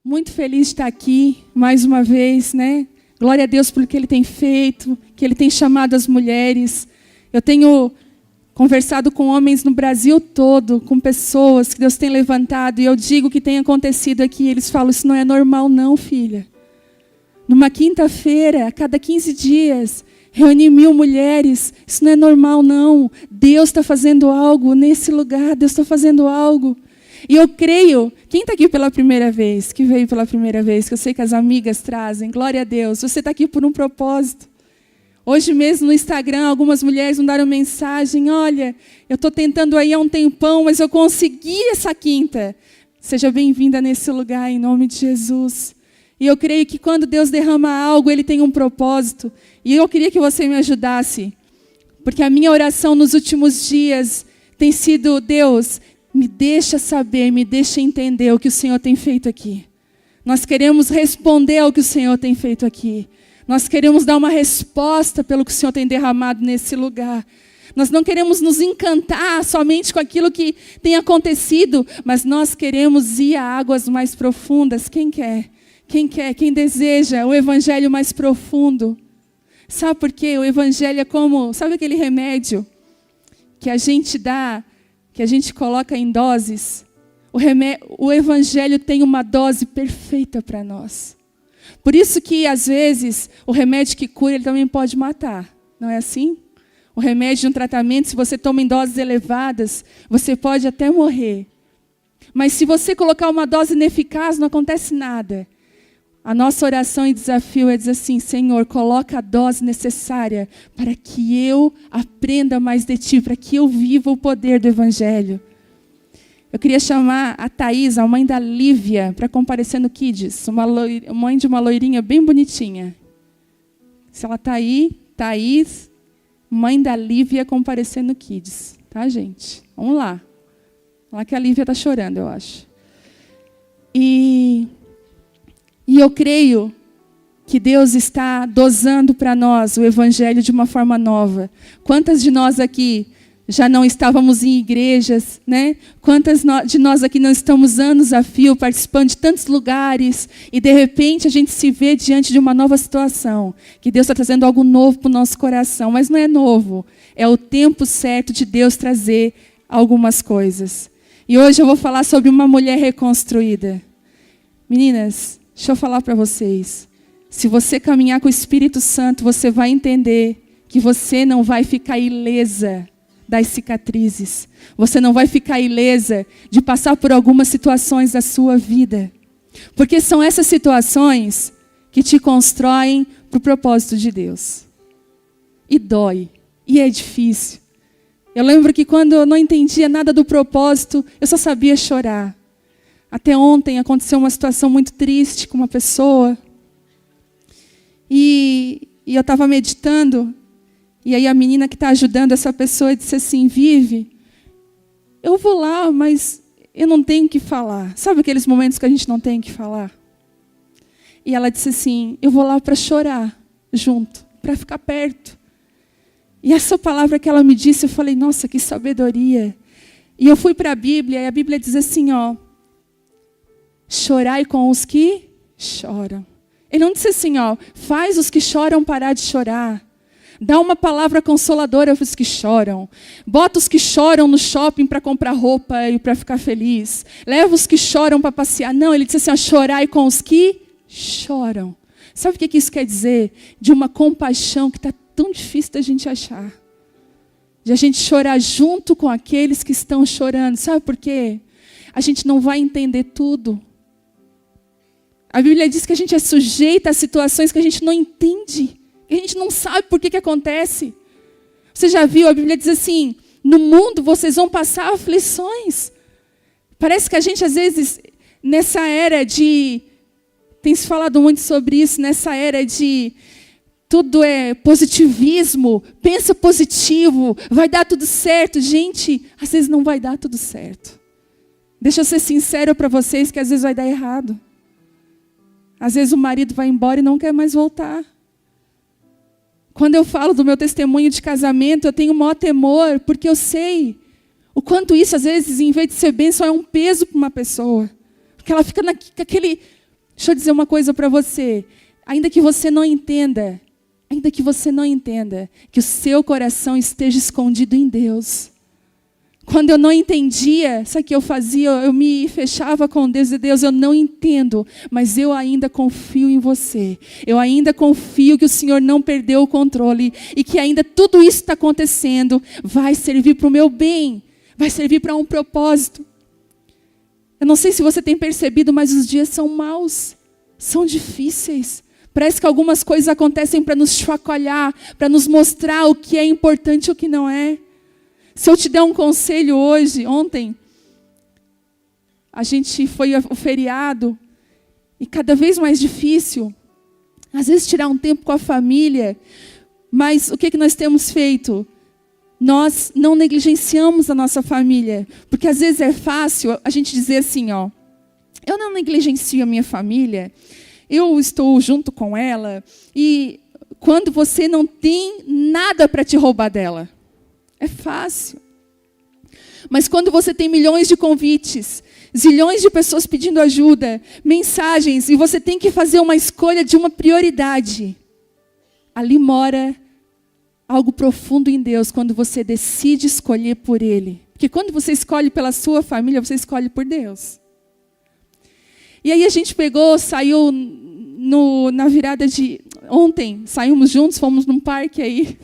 Muito feliz de estar aqui mais uma vez, né? Glória a Deus pelo que Ele tem feito, que Ele tem chamado as mulheres. Eu tenho conversado com homens no Brasil todo, com pessoas que Deus tem levantado, e eu digo o que tem acontecido aqui. Eles falam, isso não é normal não, filha. Numa quinta-feira, a cada 15 dias, reunir 1000 mulheres, isso não é normal não. Deus está fazendo algo nesse lugar, Deus está fazendo algo. E eu creio, quem está aqui pela primeira vez, que veio pela primeira vez, que eu sei que as amigas trazem, glória a Deus, você está aqui por um propósito. Hoje mesmo no Instagram, algumas mulheres mandaram mensagem, olha, eu estou tentando aí há um tempão, mas eu consegui essa quinta. Seja bem-vinda nesse lugar, em nome de Jesus. E eu creio que quando Deus derrama algo, Ele tem um propósito. E eu queria que você me ajudasse, porque a minha oração nos últimos dias tem sido, Deus, me deixa saber, me deixa entender o que o Senhor tem feito aqui. Nós queremos responder ao que o Senhor tem feito aqui. Nós queremos dar uma resposta pelo que o Senhor tem derramado nesse lugar. Nós não queremos nos encantar somente com aquilo que tem acontecido, mas nós queremos ir a águas mais profundas. Quem quer? Quem quer? Quem deseja o evangelho mais profundo? Sabe por quê? O evangelho é como, sabe aquele remédio que a gente dá, que a gente coloca em doses? O evangelho tem uma dose perfeita para nós. Por isso que, às vezes, o remédio que cura, ele também pode matar. Não é assim? O remédio de um tratamento, se você toma em doses elevadas, você pode até morrer. Mas se você colocar uma dose ineficaz, não acontece nada. A nossa oração e desafio é dizer assim, Senhor, coloca a dose necessária para que eu aprenda mais de Ti, para que eu viva o poder do Evangelho. Eu queria chamar a Thaís, a mãe da Lívia, para comparecer no Kids. Mãe de uma loirinha bem bonitinha. Se ela está aí, Thaís, mãe da Lívia, comparecer no Kids. Tá, gente? Vamos lá. Vamos lá que a Lívia está chorando, eu acho. E eu creio que Deus está dosando para nós o Evangelho de uma forma nova. Quantas de nós aqui já não estávamos em igrejas, né? Quantas de nós aqui não estamos anos a fio, participando de tantos lugares, e de repente a gente se vê diante de uma nova situação, que Deus está trazendo algo novo para o nosso coração, mas não é novo, é o tempo certo de Deus trazer algumas coisas. E hoje eu vou falar sobre uma mulher reconstruída. Meninas, deixa eu falar para vocês, se você caminhar com o Espírito Santo, você vai entender que você não vai ficar ilesa das cicatrizes. Você não vai ficar ilesa de passar por algumas situações da sua vida. Porque são essas situações que te constroem para o propósito de Deus. E dói. E é difícil. Eu lembro que quando eu não entendia nada do propósito, eu só sabia chorar. Até ontem aconteceu uma situação muito triste com uma pessoa. E eu estava meditando. E aí a menina que está ajudando essa pessoa disse assim, Vive, eu vou lá, mas eu não tenho o que falar. Sabe aqueles momentos que a gente não tem o que falar? E ela disse assim, eu vou lá para chorar junto, para ficar perto. E essa palavra que ela me disse, eu falei, nossa, que sabedoria. E eu fui para a Bíblia, e a Bíblia diz assim, ó, chorai com os que choram. Ele não disse assim, ó, faz os que choram parar de chorar. Dá uma palavra consoladora para os que choram. Bota os que choram no shopping para comprar roupa e para ficar feliz. Leva os que choram para passear. Não, ele disse assim, ó, chorai com os que choram. Sabe o que isso quer dizer? De uma compaixão que está tão difícil da gente achar. De a gente chorar junto com aqueles que estão chorando. Sabe por quê? A gente não vai entender tudo. A Bíblia diz que a gente é sujeita a situações que a gente não entende. A gente não sabe por que acontece. Você já viu, a Bíblia diz assim, no mundo vocês vão passar aflições. Parece que a gente às vezes, nessa era de, tem se falado muito sobre isso, nessa era de tudo é positivismo, pensa positivo, vai dar tudo certo. Gente, às vezes não vai dar tudo certo. Deixa eu ser sincero para vocês que às vezes vai dar errado. Às vezes o marido vai embora e não quer mais voltar. Quando eu falo do meu testemunho de casamento, eu tenho o maior temor, porque eu sei o quanto isso, às vezes, em vez de ser bênção, é um peso para uma pessoa. Porque ela fica naquele Deixa eu dizer uma coisa para você. Ainda que você não entenda que o seu coração esteja escondido em Deus. Quando eu não entendia, sabe o que eu fazia? Eu me fechava com Deus e Deus, eu não entendo, mas eu ainda confio em você. Eu ainda confio que o Senhor não perdeu o controle e que ainda tudo isso está acontecendo, vai servir para o meu bem, vai servir para um propósito. Eu não sei se você tem percebido, mas os dias são maus, são difíceis. Parece que algumas coisas acontecem para nos chacoalhar, para nos mostrar o que é importante e o que não é. Se eu te der um conselho hoje, ontem, a gente foi ao feriado, e cada vez mais difícil, às vezes tirar um tempo com a família, mas o que nós temos feito? Nós não negligenciamos a nossa família, porque às vezes é fácil a gente dizer assim, ó, eu não negligencio a minha família, eu estou junto com ela, e quando você não tem nada para te roubar dela. É fácil. Mas quando você tem milhões de convites, zilhões de pessoas pedindo ajuda, mensagens, e você tem que fazer uma escolha de uma prioridade, ali mora algo profundo em Deus, quando você decide escolher por Ele. Porque quando você escolhe pela sua família, você escolhe por Deus. E aí a gente saiu na virada de ontem, saímos juntos, fomos num parque aí.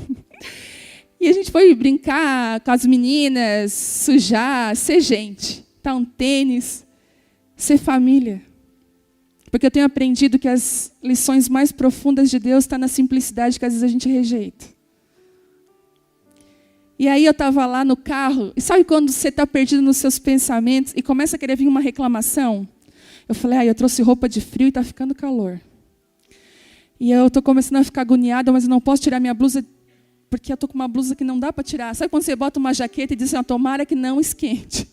E a gente foi brincar com as meninas, sujar, ser gente, dar um tênis, ser família. Porque eu tenho aprendido que as lições mais profundas de Deus estão na simplicidade que às vezes a gente rejeita. E aí eu estava lá no carro, e sabe quando você está perdido nos seus pensamentos e começa a querer vir uma reclamação? Eu falei, eu trouxe roupa de frio e está ficando calor. E eu estou começando a ficar agoniada, mas eu não posso tirar minha blusa, porque eu estou com uma blusa que não dá para tirar. Sabe quando você bota uma jaqueta e diz assim, tomara que não esquente.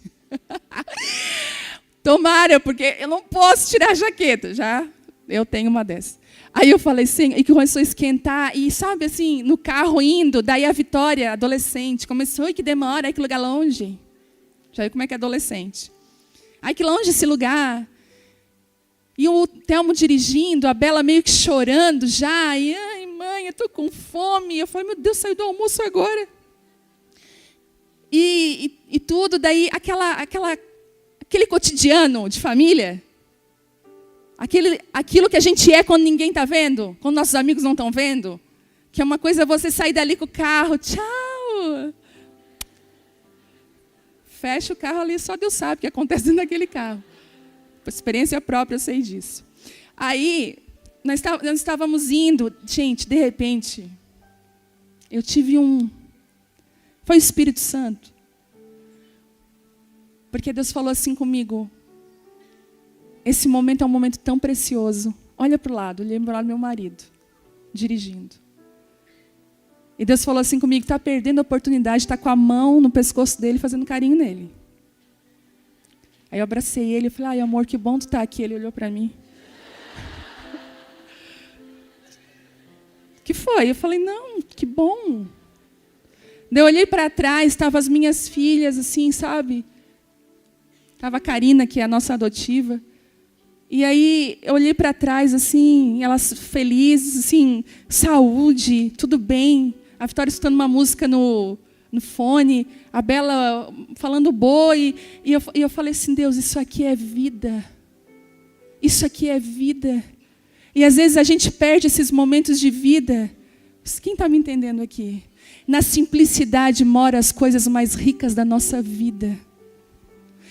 Tomara, porque eu não posso tirar a jaqueta. Já eu tenho uma dessas. Aí eu falei assim, e começou a esquentar, e sabe assim, no carro indo, daí a Vitória, adolescente, começou, que demora, ai que lugar longe. Já viu como é que é adolescente. Ai que longe esse lugar. E o Telmo dirigindo, a Bela meio que chorando já. E, ai, mãe, eu estou com fome. Eu falei, meu Deus, saiu do almoço agora. E tudo, daí aquele cotidiano de família. Aquilo que a gente é quando ninguém está vendo. Quando nossos amigos não estão vendo. Que é uma coisa você sair dali com o carro. Tchau. Fecha o carro ali, só Deus sabe o que acontece dentro daquele carro. Por experiência própria, eu sei disso. Aí, nós estávamos indo, gente, de repente, eu tive foi o Espírito Santo. Porque Deus falou assim comigo, esse momento é um momento tão precioso. Olha para o lado, olhei para o lado do meu marido, dirigindo. E Deus falou assim comigo, está perdendo a oportunidade, está com a mão no pescoço dele, fazendo carinho nele. Aí eu abracei ele e falei, ai amor, que bom tu tá aqui. Ele olhou para mim. Que foi? Eu falei, não, que bom. Daí eu olhei para trás, estavam as minhas filhas, assim, sabe? Estava a Karina, que é a nossa adotiva. E aí eu olhei para trás, assim, elas felizes, assim, saúde, tudo bem. A Vitória escutando uma música no fone, a Bela falando boi, e eu falei assim, Deus, isso aqui é vida. Isso aqui é vida. E às vezes a gente perde esses momentos de vida. Quem está me entendendo aqui? Na simplicidade moram as coisas mais ricas da nossa vida.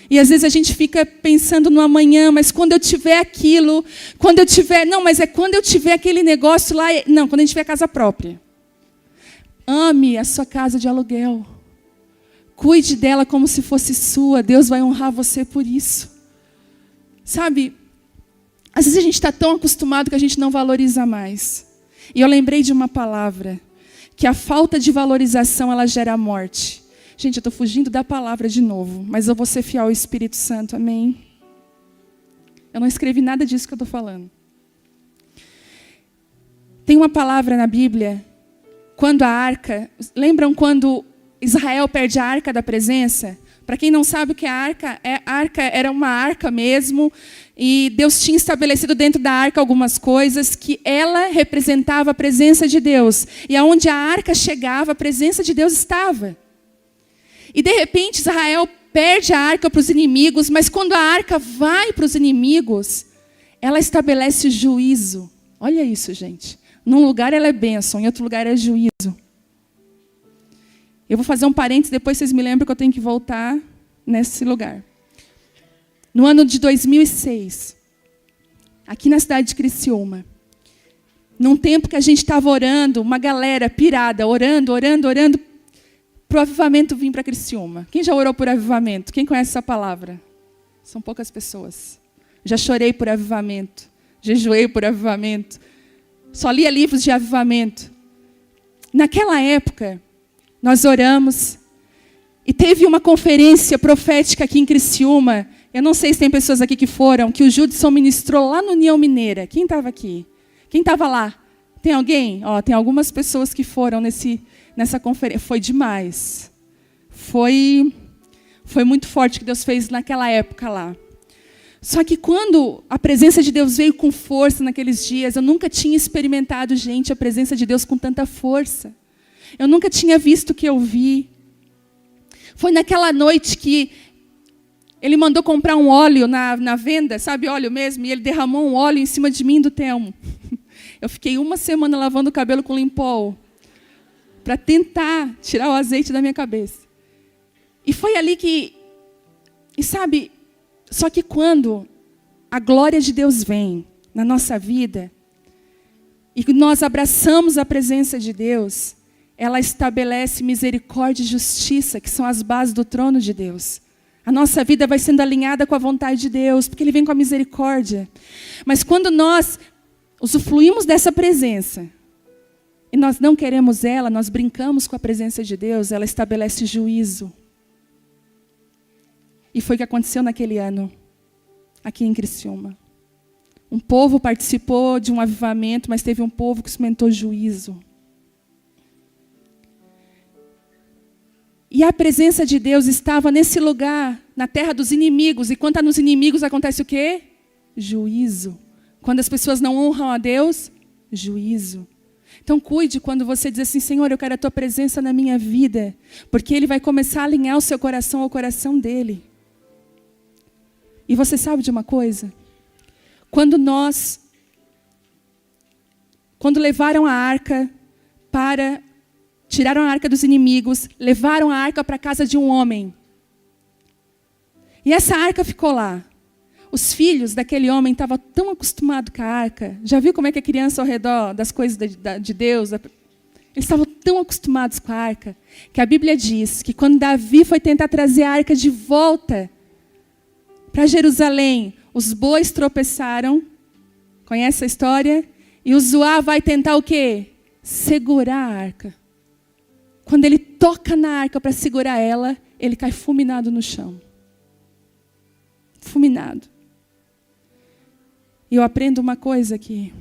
E às vezes a gente fica pensando no amanhã, mas quando eu tiver aquilo, quando eu tiver aquele negócio lá, não, quando a gente tiver casa própria. Ame a sua casa de aluguel. Cuide dela como se fosse sua. Deus vai honrar você por isso. Sabe, às vezes a gente está tão acostumado que a gente não valoriza mais. E eu lembrei de uma palavra, que a falta de valorização, ela gera morte. Gente, eu estou fugindo da palavra de novo, mas eu vou ser fiel ao Espírito Santo, amém? Eu não escrevi nada disso que eu estou falando. Tem uma palavra na Bíblia, lembram quando Israel perde a arca da presença? Para quem não sabe o que é arca era uma arca mesmo, e Deus tinha estabelecido dentro da arca algumas coisas que ela representava a presença de Deus. E aonde a arca chegava, a presença de Deus estava. E de repente Israel perde a arca para os inimigos, mas quando a arca vai para os inimigos, ela estabelece juízo. Olha isso, gente. Num lugar ela é bênção, em outro lugar é juízo. Eu vou fazer um parênteses, depois vocês me lembram que eu tenho que voltar nesse lugar. No ano de 2006, aqui na cidade de Criciúma, num tempo que a gente estava orando, uma galera pirada, orando, para o avivamento vir para Criciúma. Quem já orou por avivamento? Quem conhece essa palavra? São poucas pessoas. Já chorei por avivamento, jejuei por avivamento, só lia livros de avivamento. Naquela época, nós oramos e teve uma conferência profética aqui em Criciúma. Eu não sei se tem pessoas aqui que foram, que o Judson ministrou lá no União Mineira. Quem estava aqui? Quem estava lá? Tem alguém? Tem algumas pessoas que foram nessa conferência. Foi demais. Foi muito forte o que Deus fez naquela época lá. Só que quando a presença de Deus veio com força naqueles dias, eu nunca tinha experimentado, gente, a presença de Deus com tanta força. Eu nunca tinha visto o que eu vi. Foi naquela noite que ele mandou comprar um óleo na venda, sabe, óleo mesmo, e ele derramou um óleo em cima de mim e do Telmo. Eu fiquei 1 semana lavando o cabelo com Limpol, para tentar tirar o azeite da minha cabeça. E foi ali que, sabe, só que quando a glória de Deus vem na nossa vida, e nós abraçamos a presença de Deus, ela estabelece misericórdia e justiça, que são as bases do trono de Deus. A nossa vida vai sendo alinhada com a vontade de Deus, porque Ele vem com a misericórdia. Mas quando nós usufruímos dessa presença, e nós não queremos ela, nós brincamos com a presença de Deus, ela estabelece juízo. E foi o que aconteceu naquele ano, aqui em Criciúma. Um povo participou de um avivamento, mas teve um povo que experimentou juízo. E a presença de Deus estava nesse lugar, na terra dos inimigos. E quando está nos inimigos, acontece o quê? Juízo. Quando as pessoas não honram a Deus, juízo. Então cuide quando você diz assim, Senhor, eu quero a Tua presença na minha vida. Porque Ele vai começar a alinhar o seu coração ao coração dEle. E você sabe de uma coisa? Quando levaram a arca tiraram a arca dos inimigos, levaram a arca para a casa de um homem. E essa arca ficou lá. Os filhos daquele homem estavam tão acostumados com a arca. Já viu como é que a criança ao redor das coisas de Deus? Eles estavam tão acostumados com a arca, que a Bíblia diz que quando Davi foi tentar trazer a arca de volta para Jerusalém, os bois tropeçaram. Conhece a história? E o Zoá vai tentar o quê? Segurar a arca. Quando ele toca na arca para segurar ela, ele cai fulminado no chão. Fulminado. E eu aprendo uma coisa aqui.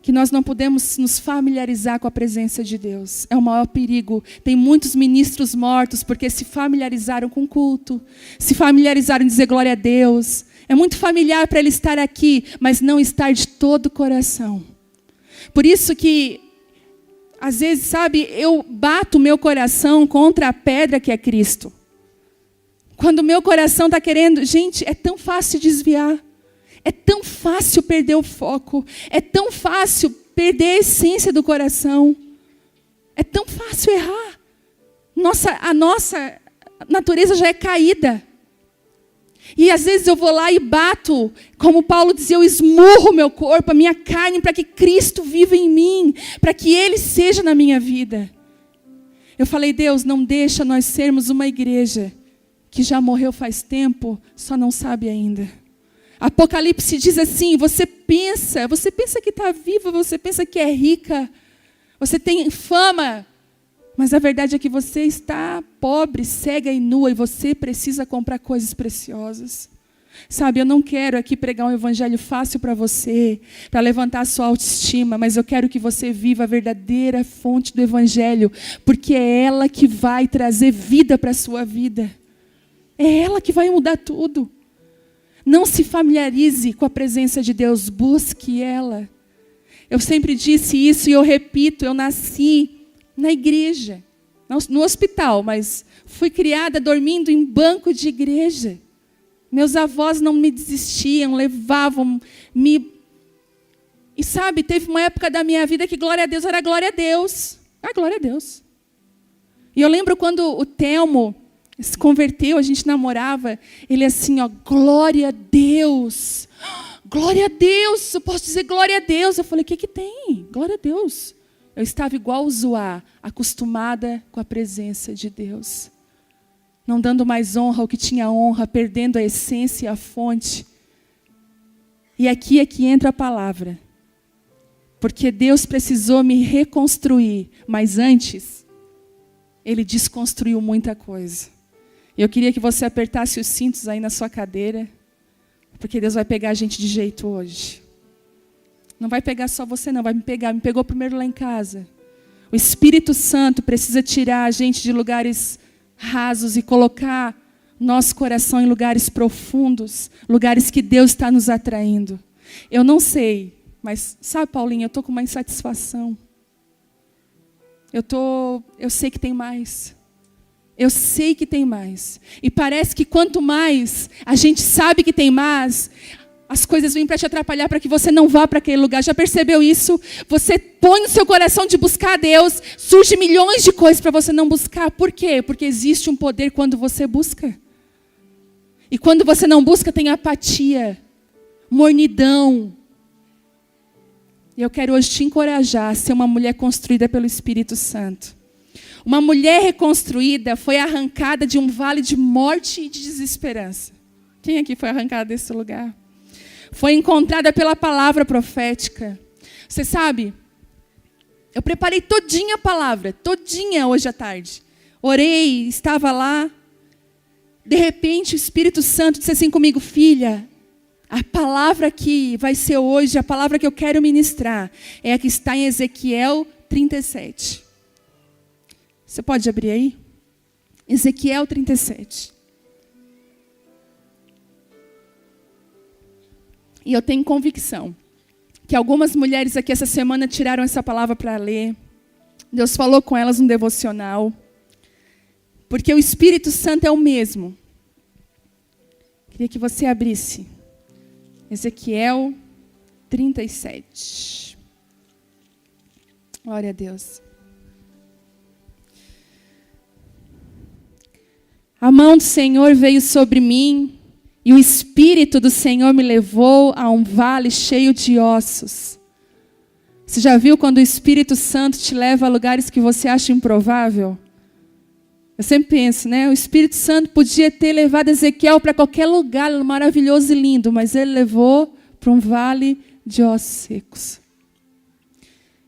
Que nós não podemos nos familiarizar com a presença de Deus. É o maior perigo. Tem muitos ministros mortos porque se familiarizaram com o culto. Se familiarizaram em dizer glória a Deus. É muito familiar para ele estar aqui, mas não estar de todo o coração. Por isso que às vezes, sabe, eu bato o meu coração contra a pedra que é Cristo. Quando o meu coração está querendo... Gente, é tão fácil desviar. É tão fácil perder o foco. É tão fácil perder a essência do coração. É tão fácil errar. A nossa natureza já é caída. E às vezes eu vou lá e bato, como Paulo dizia, eu esmurro o meu corpo, a minha carne, para que Cristo viva em mim, para que Ele seja na minha vida. Eu falei, Deus, não deixa nós sermos uma igreja que já morreu faz tempo, só não sabe ainda. Apocalipse diz assim, você pensa que está viva, você pensa que é rica, você tem fama, mas a verdade é que você está pobre, cega e nua, e você precisa comprar coisas preciosas. Sabe, eu não quero aqui pregar um evangelho fácil para você, para levantar a sua autoestima, mas eu quero que você viva a verdadeira fonte do evangelho, porque é ela que vai trazer vida para a sua vida. É ela que vai mudar tudo. Não se familiarize com a presença de Deus, busque ela. Eu sempre disse isso e eu repito, eu nasci na igreja, no hospital, mas fui criada dormindo em banco de igreja. Meus avós não me desistiam, levavam, me... E sabe, teve uma época da minha vida que glória a Deus era glória a Deus. Ah, glória a Deus. E eu lembro quando o Telmo se converteu, a gente namorava, ele assim, ó, glória a Deus. Glória a Deus, eu posso dizer glória a Deus. Eu falei, o que tem? Glória a Deus. Eu estava igual o Zoá, acostumada com a presença de Deus. Não dando mais honra ao que tinha honra, perdendo a essência e a fonte. E aqui é que entra a palavra. Porque Deus precisou me reconstruir, mas antes, Ele desconstruiu muita coisa. E eu queria que você apertasse os cintos aí na sua cadeira, porque Deus vai pegar a gente de jeito hoje. Não vai pegar só você não, vai me pegar. Me pegou primeiro lá em casa. O Espírito Santo precisa tirar a gente de lugares rasos e colocar nosso coração em lugares profundos, lugares que Deus está nos atraindo. Eu não sei, mas sabe, Paulinha, eu estou com uma insatisfação. Eu sei que tem mais. Eu sei que tem mais. E parece que quanto mais a gente sabe que tem mais, as coisas vêm para te atrapalhar para que você não vá para aquele lugar. Já percebeu isso? Você põe no seu coração de buscar a Deus, surge milhões de coisas para você não buscar. Por quê? Porque existe um poder quando você busca. E quando você não busca, tem apatia, mornidão. E eu quero hoje te encorajar a ser uma mulher construída pelo Espírito Santo. Uma mulher reconstruída foi arrancada de um vale de morte e de desesperança. Quem aqui foi arrancado desse lugar? Foi encontrada pela palavra profética. Você sabe, eu preparei todinha a palavra, todinha hoje à tarde. Orei, estava lá. De repente o Espírito Santo disse assim comigo, filha, a palavra que vai ser hoje, a palavra que eu quero ministrar, é a que está em Ezequiel 37. Você pode abrir aí? Ezequiel 37. E eu tenho convicção que algumas mulheres aqui essa semana tiraram essa palavra para ler. Deus falou com elas no devocional. Porque o Espírito Santo é o mesmo. Queria que você abrisse. Ezequiel 37. Glória a Deus. A mão do Senhor veio sobre mim, e o Espírito do Senhor me levou a um vale cheio de ossos. Você já viu quando o Espírito Santo te leva a lugares que você acha improvável? Eu sempre penso, né? O Espírito Santo podia ter levado Ezequiel para qualquer lugar maravilhoso e lindo, mas ele levou para um vale de ossos secos.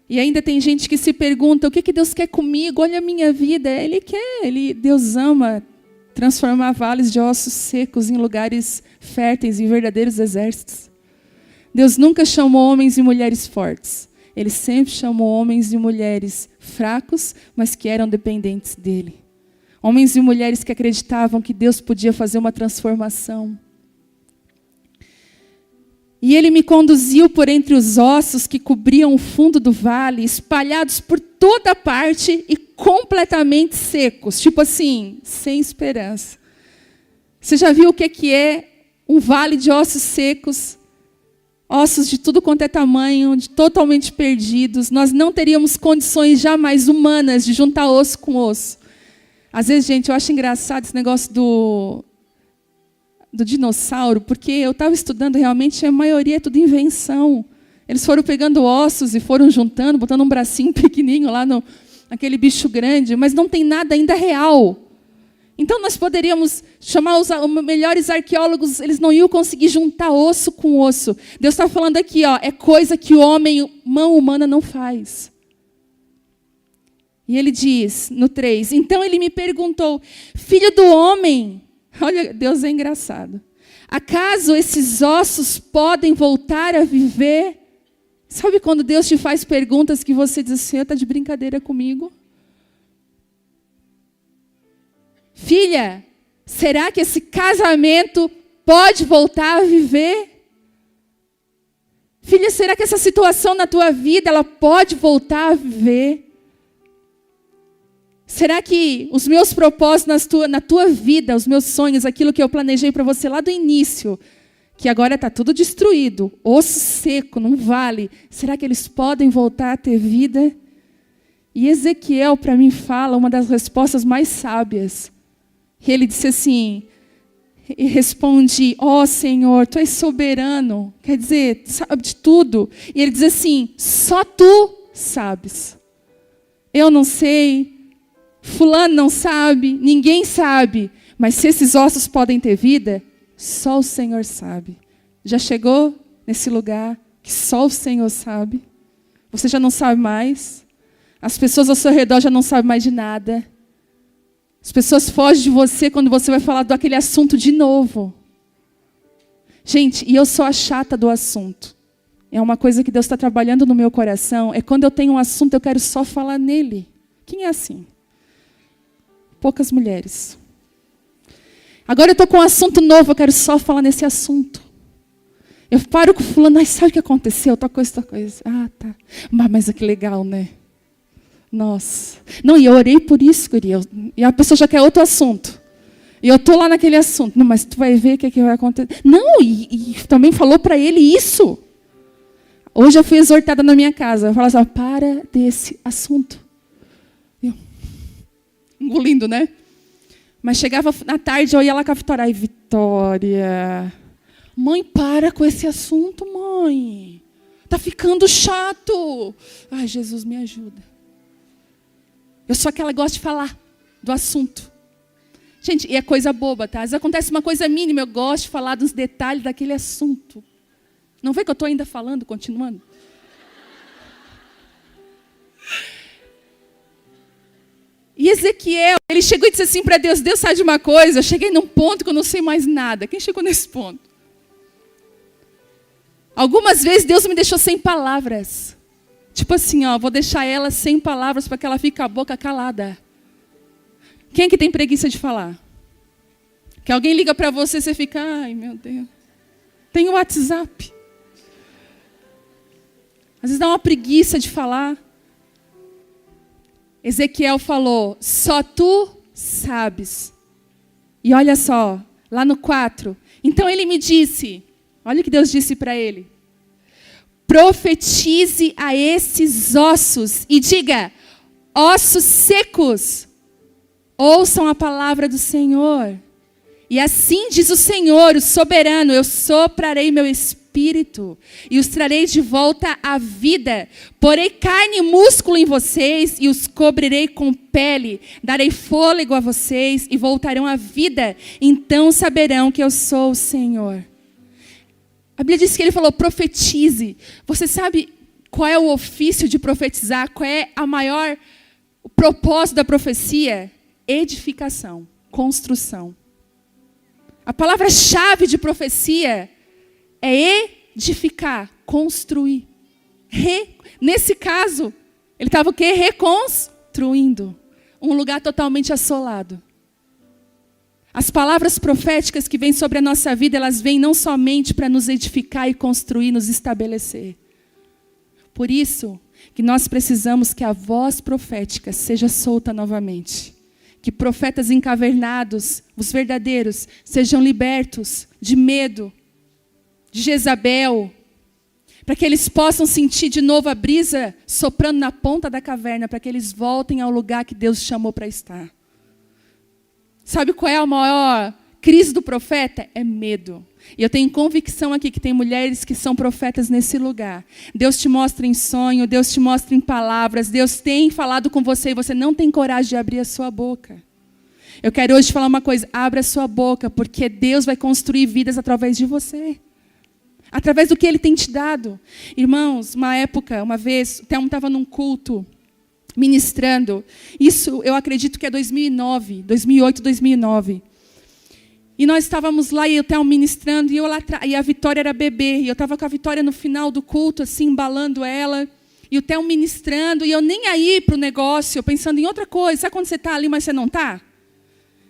E ainda tem gente que se pergunta, o que Deus quer comigo? Olha a minha vida. Deus ama transformar vales de ossos secos em lugares férteis, em verdadeiros exércitos. Deus nunca chamou homens e mulheres fortes. Ele sempre chamou homens e mulheres fracos, mas que eram dependentes dele. Homens e mulheres que acreditavam que Deus podia fazer uma transformação. E ele me conduziu por entre os ossos que cobriam o fundo do vale, espalhados por toda parte e completamente secos. Tipo assim, sem esperança. Você já viu o que é um vale de ossos secos? Ossos de tudo quanto é tamanho, totalmente perdidos. Nós não teríamos condições jamais humanas de juntar osso com osso. Às vezes, gente, eu acho engraçado esse negócio do dinossauro, porque eu estava estudando realmente, a maioria é tudo invenção. Eles foram pegando ossos e foram juntando, botando um bracinho pequenininho lá naquele bicho grande, mas não tem nada ainda real. Então nós poderíamos chamar os melhores arqueólogos, eles não iam conseguir juntar osso com osso. Deus está falando aqui, ó, é coisa que o homem, mão humana não faz. E ele diz, no 3, então ele me perguntou, filho do homem, olha, Deus é engraçado. Acaso esses ossos podem voltar a viver? Sabe quando Deus te faz perguntas que você diz assim, está de brincadeira comigo? Filha, será que esse casamento pode voltar a viver? Filha, será que essa situação na tua vida, ela pode voltar a viver? Será que os meus propósitos na tua vida, os meus sonhos, aquilo que eu planejei para você lá do início, que agora está tudo destruído, osso seco, não vale, será que eles podem voltar a ter vida? E Ezequiel, para mim, fala uma das respostas mais sábias. Ele disse assim, e responde, ó Senhor, Tu és soberano, quer dizer, sabe de tudo. E ele diz assim, só Tu sabes. Eu não sei, fulano não sabe, ninguém sabe, mas se esses ossos podem ter vida, só o Senhor sabe. Já chegou nesse lugar que só o Senhor sabe? Você já não sabe mais? As pessoas ao seu redor já não sabem mais de nada. As pessoas fogem de você quando você vai falar daquele assunto de novo. Gente, e eu sou a chata do assunto. É uma coisa que Deus está trabalhando no meu coração. É quando eu tenho um assunto, eu quero só falar nele. Quem é assim? Poucas mulheres. Agora eu estou com um assunto novo, eu quero só falar nesse assunto. Eu paro com o fulano, sabe o que aconteceu? Tal coisa. Ah, tá. Mas que legal, né? Nossa. Não, e eu orei por isso, queria. E a pessoa já quer outro assunto. E eu estou lá naquele assunto. Não, mas tu vai ver o que vai acontecer. Não, e também falou para ele isso. Hoje eu fui exortada na minha casa. Eu falo assim, para desse assunto. Eu, engolindo, né? Mas chegava na tarde, eu ia lá com a Vitória. Ai, Vitória, mãe, para com esse assunto, mãe. Tá ficando chato. Ai, Jesus, me ajuda. Eu sou aquela que gosta de falar do assunto. Gente, e é coisa boba, tá? Às vezes acontece uma coisa mínima, eu gosto de falar dos detalhes daquele assunto. Não vê que eu estou ainda falando, continuando? E Ezequiel, ele chegou e disse assim para Deus, Deus sabe de uma coisa, eu cheguei num ponto que eu não sei mais nada. Quem chegou nesse ponto? Algumas vezes Deus me deixou sem palavras. Tipo assim, vou deixar ela sem palavras para que ela fique com a boca calada. Quem é que tem preguiça de falar? Que alguém liga para você e você fica, ai meu Deus. Tem o WhatsApp. Às vezes dá uma preguiça de falar. Ezequiel falou, só Tu sabes. E olha só, lá no 4. Então ele me disse, olha o que Deus disse para ele. Profetize a esses ossos e diga, ossos secos, ouçam a palavra do Senhor. E assim diz o Senhor, o soberano, eu soprarei meu espírito e os trarei de volta à vida. Porei carne e músculo em vocês e os cobrirei com pele. Darei fôlego a vocês e voltarão à vida. Então saberão que eu sou o Senhor. A Bíblia diz que ele falou, profetize. Você sabe qual é o ofício de profetizar? Qual é o propósito da profecia? Edificação, construção. A palavra-chave de profecia é edificar, construir. Nesse caso, ele estava o quê? Reconstruindo. Um lugar totalmente assolado. As palavras proféticas que vêm sobre a nossa vida, elas vêm não somente para nos edificar e construir, nos estabelecer. Por isso que nós precisamos que a voz profética seja solta novamente. Que profetas encavernados, os verdadeiros, sejam libertos de medo, de Jezabel, para que eles possam sentir de novo a brisa soprando na ponta da caverna, para que eles voltem ao lugar que Deus chamou para estar. Sabe qual é a maior crise do profeta? É medo. E eu tenho convicção aqui que tem mulheres que são profetas nesse lugar. Deus te mostra em sonho, Deus te mostra em palavras, Deus tem falado com você e você não tem coragem de abrir a sua boca. Eu quero hoje falar uma coisa, abra a sua boca, porque Deus vai construir vidas através de você. Através do que Ele tem te dado. Irmãos, uma vez, o Telmo estava num culto, ministrando. Isso eu acredito que é 2008, 2009. E nós estávamos lá e eu estava ministrando, e a Vitória era bebê. E eu estava com a Vitória no final do culto, assim, embalando ela. E o Theo ministrando, e eu nem aí para o negócio, pensando em outra coisa. Sabe quando você está ali, mas você não está?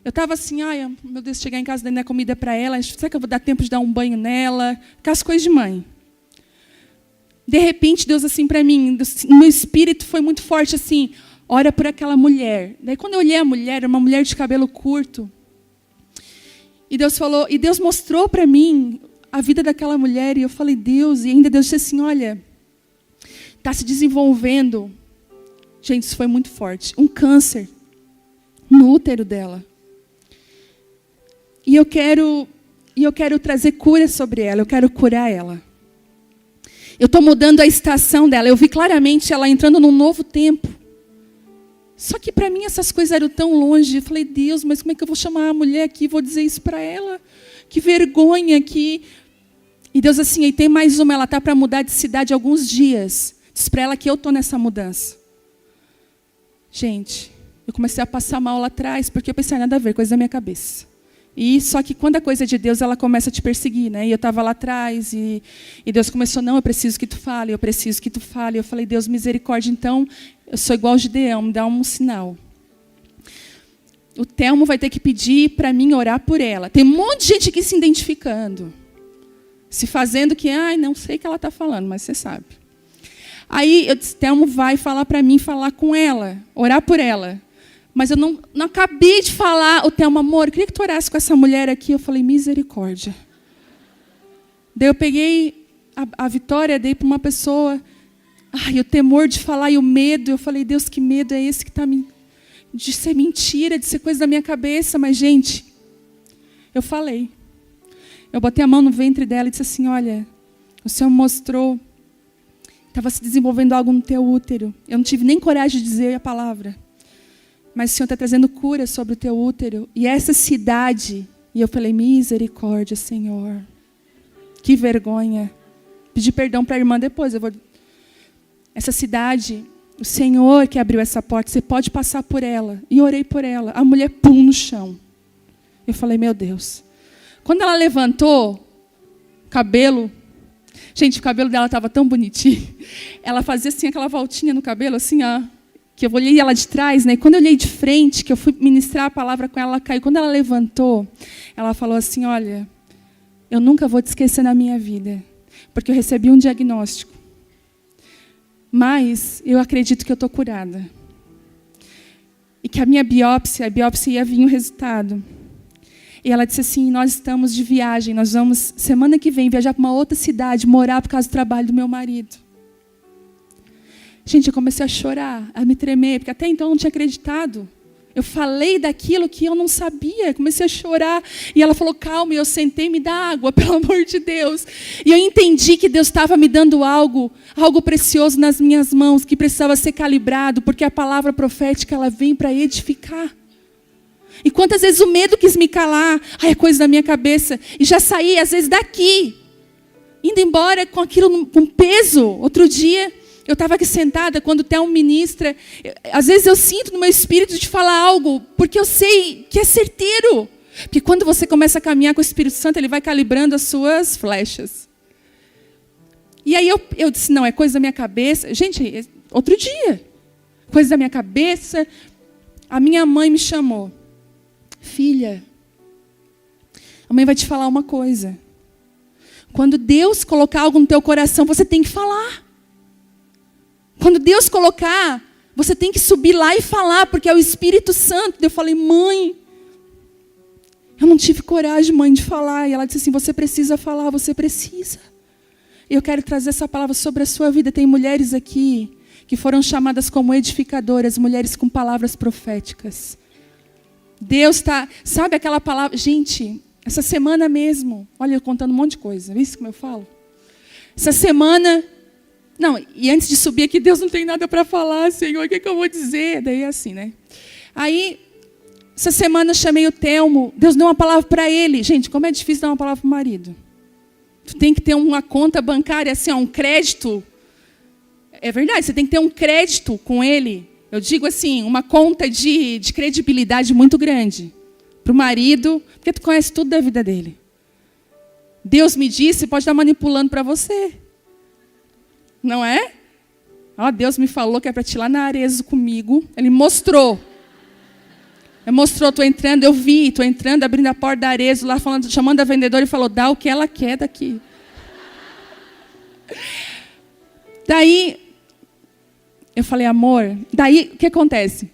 Eu estava assim, ai, meu Deus, chegar em casa, dar comida para ela. Será que eu vou dar tempo de dar um banho nela? Aquelas coisas de mãe. De repente, Deus assim para mim, no meu espírito foi muito forte assim, ora por aquela mulher. Daí quando eu olhei a mulher, era uma mulher de cabelo curto. E Deus falou, e Deus mostrou para mim a vida daquela mulher. E eu falei, Deus, e ainda Deus disse assim, olha, está se desenvolvendo. Gente, isso foi muito forte. Um câncer no útero dela. E eu quero trazer cura sobre ela. Eu quero curar ela. Eu estou mudando a estação dela. Eu vi claramente ela entrando num novo tempo. Só que para mim essas coisas eram tão longe. Eu falei, Deus, mas como é que eu vou chamar a mulher aqui? Vou dizer isso para ela? Que vergonha aqui. E Deus assim, aí tem mais uma. Ela está para mudar de cidade alguns dias. Diz para ela que eu estou nessa mudança. Gente, eu comecei a passar mal lá atrás, porque eu pensei, nada a ver, coisa da minha cabeça. E só que quando a coisa é de Deus, ela começa a te perseguir, né? E eu estava lá atrás, e Deus começou, não, eu preciso que tu fale, eu preciso que tu fale. Eu falei, Deus, misericórdia, então, eu sou igual ao Gideão, me dá um sinal. O Telmo vai ter que pedir para mim orar por ela. Tem um monte de gente aqui se identificando. Se fazendo que, ai, não sei o que ela está falando, mas você sabe. Aí eu disse, Telmo vai falar para mim, falar com ela, orar por ela. Mas eu não acabei de falar, o Telmo, amor, eu queria que tu orasse com essa mulher aqui. Eu falei, misericórdia. Daí eu peguei a Vitória, dei para uma pessoa. Ai, o temor de falar e o medo. Eu falei, Deus, que medo é esse que está me... de ser mentira, de ser coisa da minha cabeça. Mas, gente, eu falei. Eu botei a mão no ventre dela e disse assim, olha, o Senhor mostrou, estava se desenvolvendo algo no teu útero. Eu não tive nem coragem de dizer a palavra. Mas o Senhor está trazendo cura sobre o teu útero. E essa cidade, e eu falei, misericórdia, Senhor. Que vergonha. Pedi perdão para a irmã depois. Essa cidade, o Senhor que abriu essa porta, você pode passar por ela. E orei por ela. A mulher, pum, no chão. Eu falei, meu Deus. Quando ela levantou, cabelo... Gente, o cabelo dela estava tão bonitinho. Ela fazia assim, aquela voltinha no cabelo, assim, ó. Que eu olhei ela de trás, né? E quando eu olhei de frente, que eu fui ministrar a palavra com ela, ela caiu. Quando ela levantou, ela falou assim, olha, eu nunca vou te esquecer na minha vida, porque eu recebi um diagnóstico. Mas eu acredito que eu estou curada. E que a biópsia ia vir o resultado. E ela disse assim, nós estamos de viagem, nós vamos, semana que vem, viajar para uma outra cidade, morar por causa do trabalho do meu marido. Gente, eu comecei a chorar, a me tremer, porque até então eu não tinha acreditado. Eu falei daquilo que eu não sabia, comecei a chorar. E ela falou, calma, e eu sentei, me dá água, pelo amor de Deus. E eu entendi que Deus estava me dando algo precioso nas minhas mãos, que precisava ser calibrado, porque a palavra profética, ela vem para edificar. E quantas vezes o medo quis me calar, ai, é coisa da minha cabeça, e já saí, às vezes, daqui, indo embora com aquilo com peso. Outro dia, eu estava aqui sentada, quando o Theo ministra, às vezes eu sinto no meu espírito de falar algo, porque eu sei que é certeiro. Porque quando você começa a caminhar com o Espírito Santo, ele vai calibrando as suas flechas. E aí eu disse, não, é coisa da minha cabeça. Gente, outro dia, coisa da minha cabeça. A minha mãe me chamou. Filha, a mãe vai te falar uma coisa. Quando Deus colocar algo no teu coração, você tem que falar. Quando Deus colocar, você tem que subir lá e falar, porque é o Espírito Santo. Eu falei, mãe, eu não tive coragem, mãe, de falar. E ela disse assim, você precisa falar, você precisa. E eu quero trazer essa palavra sobre a sua vida. Tem mulheres aqui que foram chamadas como edificadoras, mulheres com palavras proféticas. Deus está, sabe aquela palavra? Gente, essa semana mesmo, olha, eu contando um monte de coisa, viu como eu falo? Essa semana, não, e antes de subir aqui, Deus não tem nada para falar, Senhor, o que eu vou dizer? Daí é assim, né? Aí, essa semana eu chamei o Telmo, Deus deu uma palavra para ele. Gente, como é difícil dar uma palavra para o marido. Tu tem que ter uma conta bancária, assim, ó, um crédito. É verdade, você tem que ter um crédito com ele. Eu digo assim, uma conta de credibilidade muito grande. para o marido, porque tu conhece tudo da vida dele. Deus me disse, pode estar manipulando para você. Não é? Ó, Deus me falou que é para te ir lá na Arezzo comigo. Ele mostrou. Ele mostrou, tô entrando, eu vi, tô entrando, abrindo a porta da Arezzo, lá falando, chamando a vendedora e falou, dá o que ela quer daqui. Daí, eu falei, amor, daí o que acontece?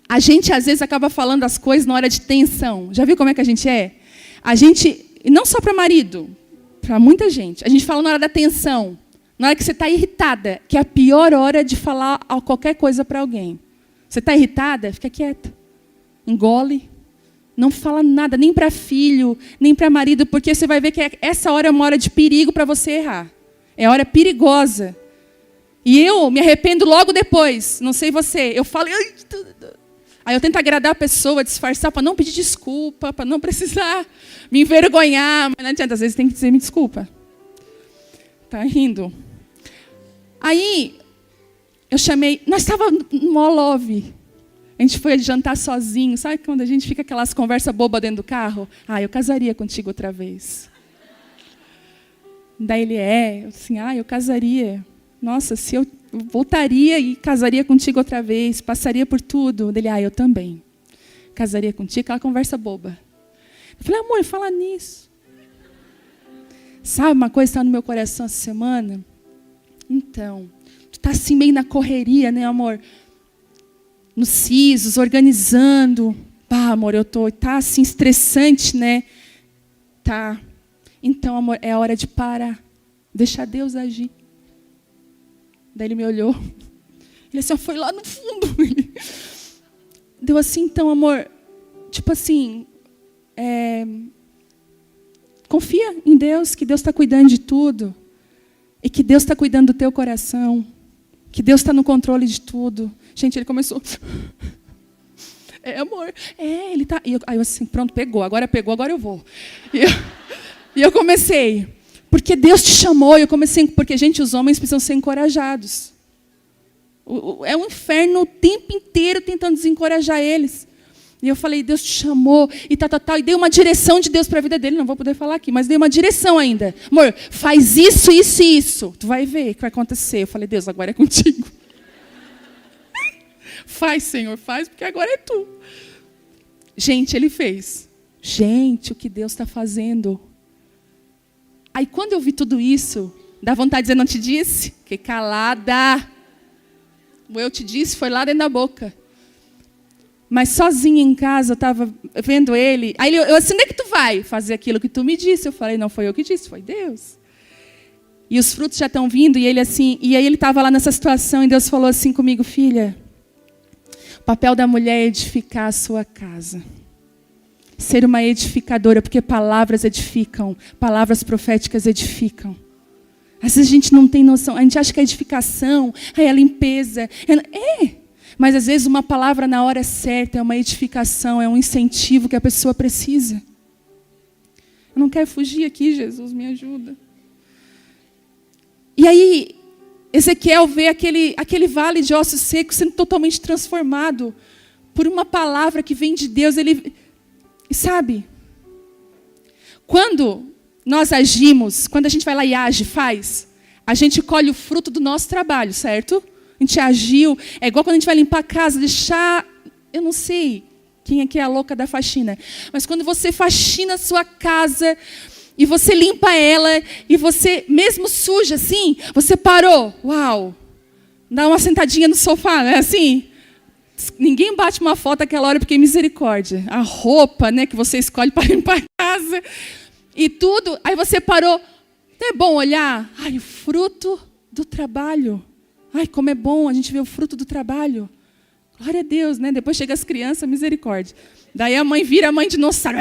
A gente às vezes acaba falando as coisas na hora de tensão. Já viu como é que a gente é? A gente, e não só para marido, para muita gente, a gente fala na hora da tensão. Na hora que você está irritada, que é a pior hora de falar qualquer coisa para alguém. Você está irritada? Fica quieta. Engole. Não fala nada, nem para filho, nem para marido, porque você vai ver que essa hora é uma hora de perigo para você errar. É hora perigosa. E eu me arrependo logo depois. Não sei você. Eu falo... Aí eu tento agradar a pessoa, disfarçar, para não pedir desculpa, para não precisar me envergonhar. Mas não adianta, às vezes tem que dizer me desculpa. Tá rindo. Aí, eu chamei... Nós estávamos no Molove. A gente foi jantar sozinho. Sabe quando a gente fica aquelas conversas bobas dentro do carro? Ah, eu casaria contigo outra vez. Daí ele eu assim, eu casaria. Nossa, se eu voltaria e casaria contigo outra vez, passaria por tudo. Dele, eu também. Casaria contigo, aquela conversa boba. Eu falei, amor, fala nisso. Sabe uma coisa que está no meu coração essa semana? Então, tu está assim meio na correria, né, amor? Nos sisos, organizando. Amor, tá assim estressante, né? Tá. Então, amor, é hora de parar. Deixar Deus agir. Daí ele me olhou. Ele assim, foi lá no fundo. Deu assim, então, amor, tipo assim, confia em Deus, que Deus está cuidando de tudo. E que Deus está cuidando do teu coração. Que Deus está no controle de tudo. Gente, ele começou... amor, ele tá... Aí eu assim, pronto, agora eu vou. E eu comecei... Porque Deus te chamou, eu comecei... Porque, gente, os homens precisam ser encorajados. É um inferno o tempo inteiro tentando desencorajar eles. E eu falei, Deus te chamou, e tal. E dei uma direção de Deus para a vida dele. Não vou poder falar aqui, mas dei uma direção ainda. Amor, faz isso, isso e isso. Tu vai ver o que vai acontecer. Eu falei, Deus, agora é contigo. Faz, Senhor, faz, porque agora é tu. Gente, ele fez. Gente, o que Deus está fazendo... Aí, quando eu vi tudo isso, dá vontade de dizer, não te disse? Fiquei calada. O eu te disse foi lá dentro da boca. Mas sozinha em casa, eu estava vendo ele. Aí eu assim, onde é que tu vai fazer aquilo que tu me disse? Eu falei, não foi eu que disse, foi Deus. E os frutos já estão vindo, e ele assim, e aí ele estava lá nessa situação, e Deus falou assim comigo, filha, o papel da mulher é edificar a sua casa. Ser uma edificadora, porque palavras edificam, palavras proféticas edificam. Às vezes a gente não tem noção, a gente acha que a edificação é a limpeza. Mas às vezes uma palavra na hora certa é uma edificação, é um incentivo que a pessoa precisa. Eu não quero fugir aqui, Jesus, me ajuda. E aí, Ezequiel vê aquele vale de ossos secos sendo totalmente transformado por uma palavra que vem de Deus. E sabe, quando nós agimos, quando a gente vai lá e age, faz, a gente colhe o fruto do nosso trabalho, certo? A gente agiu, é igual quando a gente vai limpar a casa, deixar, eu não sei quem aqui é a louca da faxina, mas quando você faxina a sua casa, e você limpa ela, e você, mesmo suja assim, você parou, uau, dá uma sentadinha no sofá, não é assim? Ninguém bate uma foto naquela hora porque misericórdia. A roupa, né, que você escolhe para limpar a casa e tudo. Aí você parou. Não é bom olhar? O fruto do trabalho. Como é bom a gente ver o fruto do trabalho. Glória a Deus, né? Depois chega as crianças, misericórdia. Daí a mãe vira a mãe dinossauro.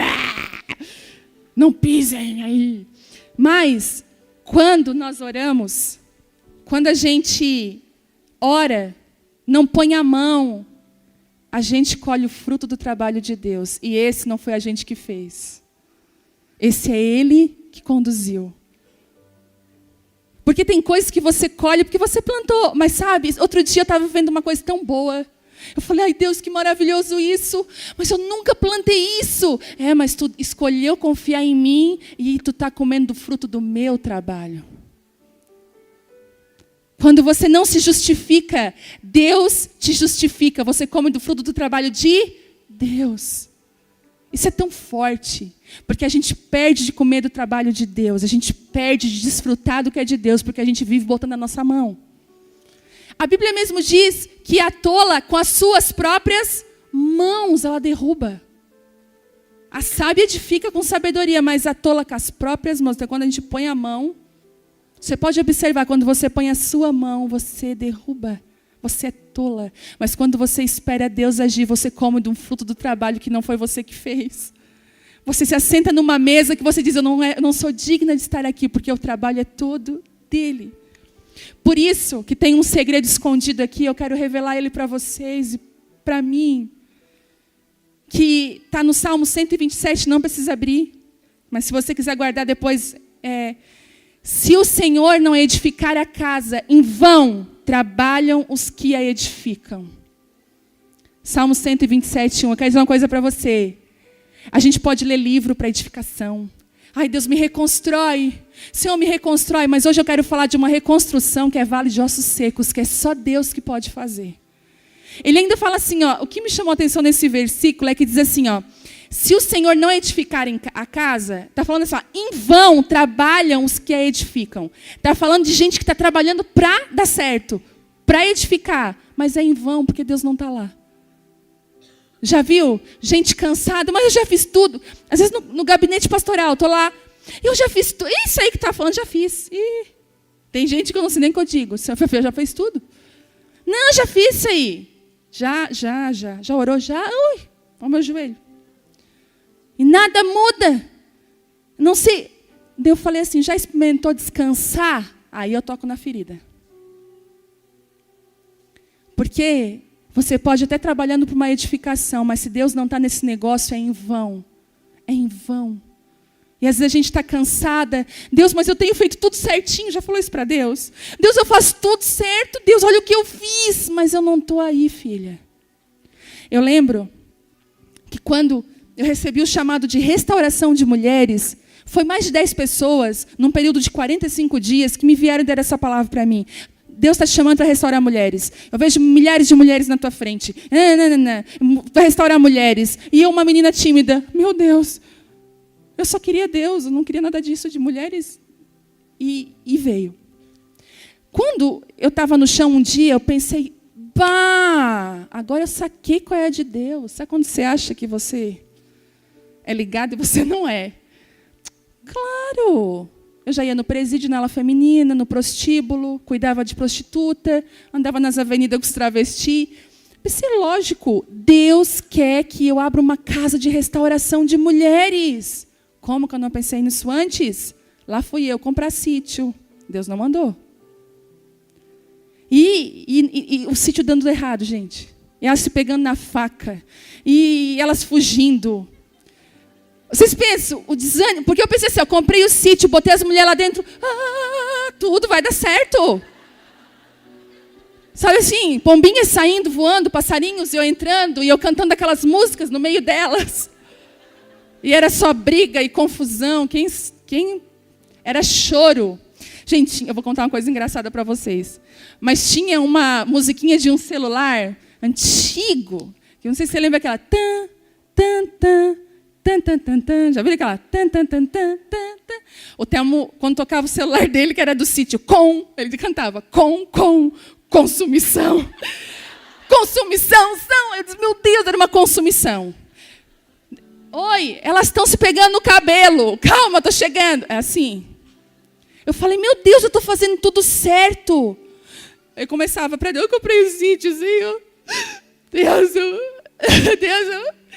Não pisem aí. Mas, quando nós oramos, quando a gente ora, não põe a mão, a gente colhe o fruto do trabalho de Deus. E esse não foi a gente que fez. Esse é Ele que conduziu. Porque tem coisas que você colhe porque você plantou. Mas sabe, outro dia eu estava vendo uma coisa tão boa. Eu falei, ai Deus, que maravilhoso isso. Mas eu nunca plantei isso. Mas tu escolheu confiar em mim e tu está comendo do fruto do meu trabalho. Quando você não se justifica, Deus te justifica. Você come do fruto do trabalho de Deus. Isso é tão forte. Porque a gente perde de comer do trabalho de Deus. A gente perde de desfrutar do que é de Deus. Porque a gente vive botando a nossa mão. A Bíblia mesmo diz que a tola, com as suas próprias mãos, ela derruba. A sábia edifica com sabedoria, mas a tola com as próprias mãos. Então, quando a gente põe a mão, você pode observar, quando você põe a sua mão, você derruba. Você é tola. Mas quando você espera Deus agir, você come de um fruto do trabalho que não foi você que fez. Você se assenta numa mesa que você diz, eu não sou digna de estar aqui, porque o trabalho é todo dele. Por isso que tem um segredo escondido aqui, eu quero revelar ele para vocês e para mim. Que está no Salmo 127, não precisa abrir. Mas se você quiser guardar depois, se o Senhor não edificar a casa, em vão trabalham os que a edificam. Salmo 127, 1. Eu quero dizer uma coisa para você. A gente pode ler livro para edificação. Ai, Deus me reconstrói. Senhor, me reconstrói. Mas hoje eu quero falar de uma reconstrução que é vale de ossos secos, que é só Deus que pode fazer. Ele ainda fala assim, ó, o que me chamou a atenção nesse versículo é que diz assim, ó, se o Senhor não edificar a casa, está falando assim, ó, em vão trabalham os que a edificam. Está falando de gente que está trabalhando para dar certo, para edificar, mas é em vão porque Deus não está lá. Já viu? Gente cansada, mas eu já fiz tudo. Às vezes no gabinete pastoral, estou lá, eu já fiz tudo. Isso aí que está falando, já fiz. Tem gente que eu não sei nem o que eu digo. O senhor já fez tudo? Não, já fiz isso aí. Já orou? Já? Ui, olha o meu joelho. E nada muda. Não sei. Daí eu falei assim, já experimentou descansar? Aí eu toco na ferida. Porque você pode até trabalhando para uma edificação, mas se Deus não está nesse negócio, é em vão. É em vão. E às vezes a gente está cansada. Deus, mas eu tenho feito tudo certinho. Já falou isso para Deus? Deus, eu faço tudo certo. Deus, olha o que eu fiz. Mas eu não estou aí, filha. Eu lembro que quando eu recebi o chamado de restauração de mulheres, foi mais de 10 pessoas, num período de 45 dias, que me vieram dar essa palavra para mim. Deus está te chamando para restaurar mulheres. Eu vejo milhares de mulheres na tua frente. Para restaurar mulheres. E eu, uma menina tímida. Meu Deus. Eu só queria Deus, eu não queria nada disso de mulheres. E veio. Quando eu estava no chão um dia, eu pensei, agora eu saquei qual é a de Deus. Sabe quando você acha que você é ligado e você não é? Claro! Eu já ia no presídio, na ala feminina, no prostíbulo, cuidava de prostituta, andava nas avenidas com os travestis. Pensei, lógico, Deus quer que eu abra uma casa de restauração de mulheres. Como que eu não pensei nisso antes? Lá fui eu comprar sítio. Deus não mandou. E o sítio dando errado, gente. E elas se pegando na faca. E elas fugindo. Vocês pensam, o desânimo... Porque eu pensei assim, eu comprei o sítio, botei as mulheres lá dentro. Tudo vai dar certo. Sabe assim, pombinhas saindo, voando, passarinhos, eu entrando, e eu cantando aquelas músicas no meio delas. E era só briga e confusão. Quem era choro. Gente, eu vou contar uma coisa engraçada para vocês. Mas tinha uma musiquinha de um celular antigo. Que eu não sei se você lembra aquela. Tan, tan, tan, tan, tan, tan, tan. Já viu aquela? Tan, tan, tan, tan, tan, tan. O Telmo, quando tocava o celular dele, que era do sítio, ele cantava consumição. Consumição, são. Eu disse, meu Deus, era uma consumição. Oi, elas estão se pegando no cabelo. Calma, estou chegando. É assim. Eu falei, meu Deus, eu estou fazendo tudo certo. Aí começava para Deus, eu comprei os sítios, Senhor. Deus.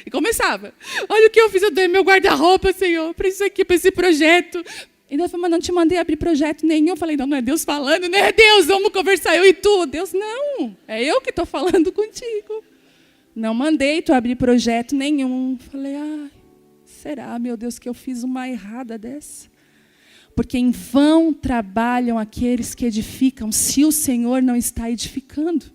E começava. Olha o que eu fiz, eu dei meu guarda-roupa, Senhor, para isso aqui, para esse projeto. E Deus falou, mas não te mandei abrir projeto nenhum. Eu falei, não é Deus falando, não é Deus, vamos conversar eu e tu. Deus, não, é eu que estou falando contigo. Não mandei tu abrir projeto nenhum. Falei, será, meu Deus, que eu fiz uma errada dessa? Porque em vão trabalham aqueles que edificam, se o Senhor não está edificando.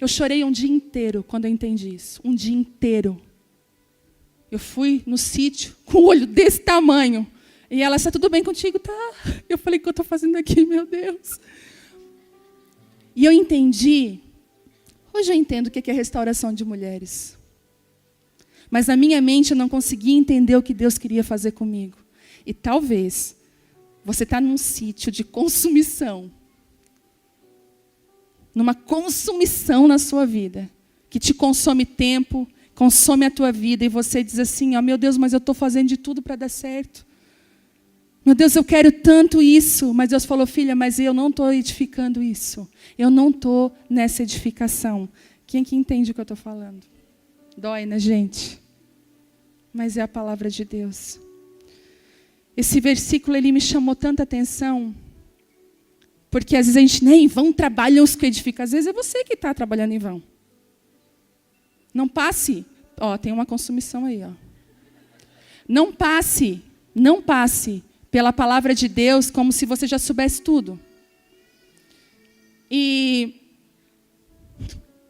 Eu chorei um dia inteiro quando eu entendi isso. Um dia inteiro. Eu fui no sítio com o olho desse tamanho. E ela, está tudo bem contigo? Tá. Eu falei, o que eu estou fazendo aqui, meu Deus? E eu entendi. Hoje eu entendo o que é restauração de mulheres. Mas na minha mente eu não conseguia entender o que Deus queria fazer comigo. E talvez você está num sítio de consumição. Numa consumição na sua vida. Que te consome tempo, consome a tua vida. E você diz assim, meu Deus, mas eu estou fazendo de tudo para dar certo. Meu Deus, eu quero tanto isso. Mas Deus falou, filha, mas eu não estou edificando isso. Eu não estou nessa edificação. Quem que entende o que eu estou falando? Dói, né, gente? Mas é a palavra de Deus. Esse versículo, ele me chamou tanta atenção. Porque às vezes a gente nem em vão trabalha os que edificam. Às vezes é você que está trabalhando em vão. Não passe. Tem uma consumição aí. Não passe pela palavra de Deus como se você já soubesse tudo. E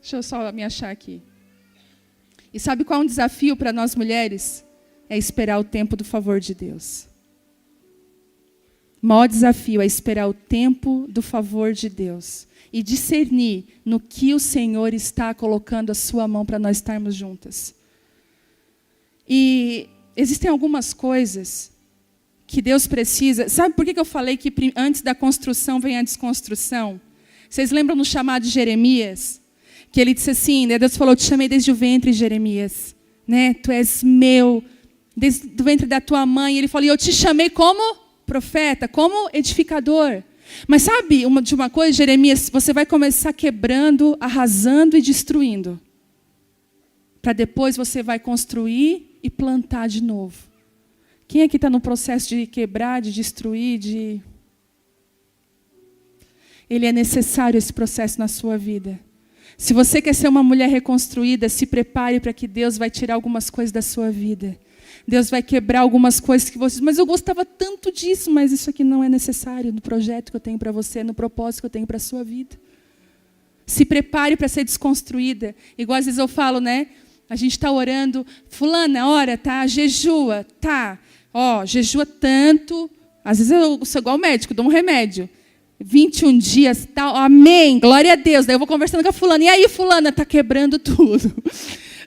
deixa eu só me achar aqui. E sabe qual é um desafio para nós mulheres? É esperar o tempo do favor de Deus. O maior desafio é esperar o tempo do favor de Deus. E discernir no que o Senhor está colocando a sua mão para nós estarmos juntas. E existem algumas coisas que Deus precisa. Sabe por que eu falei que antes da construção vem a desconstrução? Vocês lembram no chamado de Jeremias? Que ele disse assim, né? Deus falou, eu te chamei desde o ventre, Jeremias. Né? Tu és meu, desde o ventre da tua mãe. Ele falou, e eu te chamei como profeta, como edificador. Mas sabe de uma coisa, Jeremias? Você vai começar quebrando, arrasando e destruindo. Para depois você vai construir e plantar de novo. Quem aqui está no processo de quebrar, de destruir, Ele é necessário esse processo na sua vida. Se você quer ser uma mulher reconstruída, se prepare para que Deus vai tirar algumas coisas da sua vida. Deus vai quebrar algumas coisas que você... Mas eu gostava tanto disso, mas isso aqui não é necessário no projeto que eu tenho para você, no propósito que eu tenho para a sua vida. Se prepare para ser desconstruída. Igual às vezes eu falo, né? A gente está orando, fulana, ora, tá? Jejua, tá? Jejua tanto. Às vezes eu sou igual médico, dou um remédio. 21 dias, tal, amém, glória a Deus. Daí eu vou conversando com a fulana. E aí, fulana, tá quebrando tudo.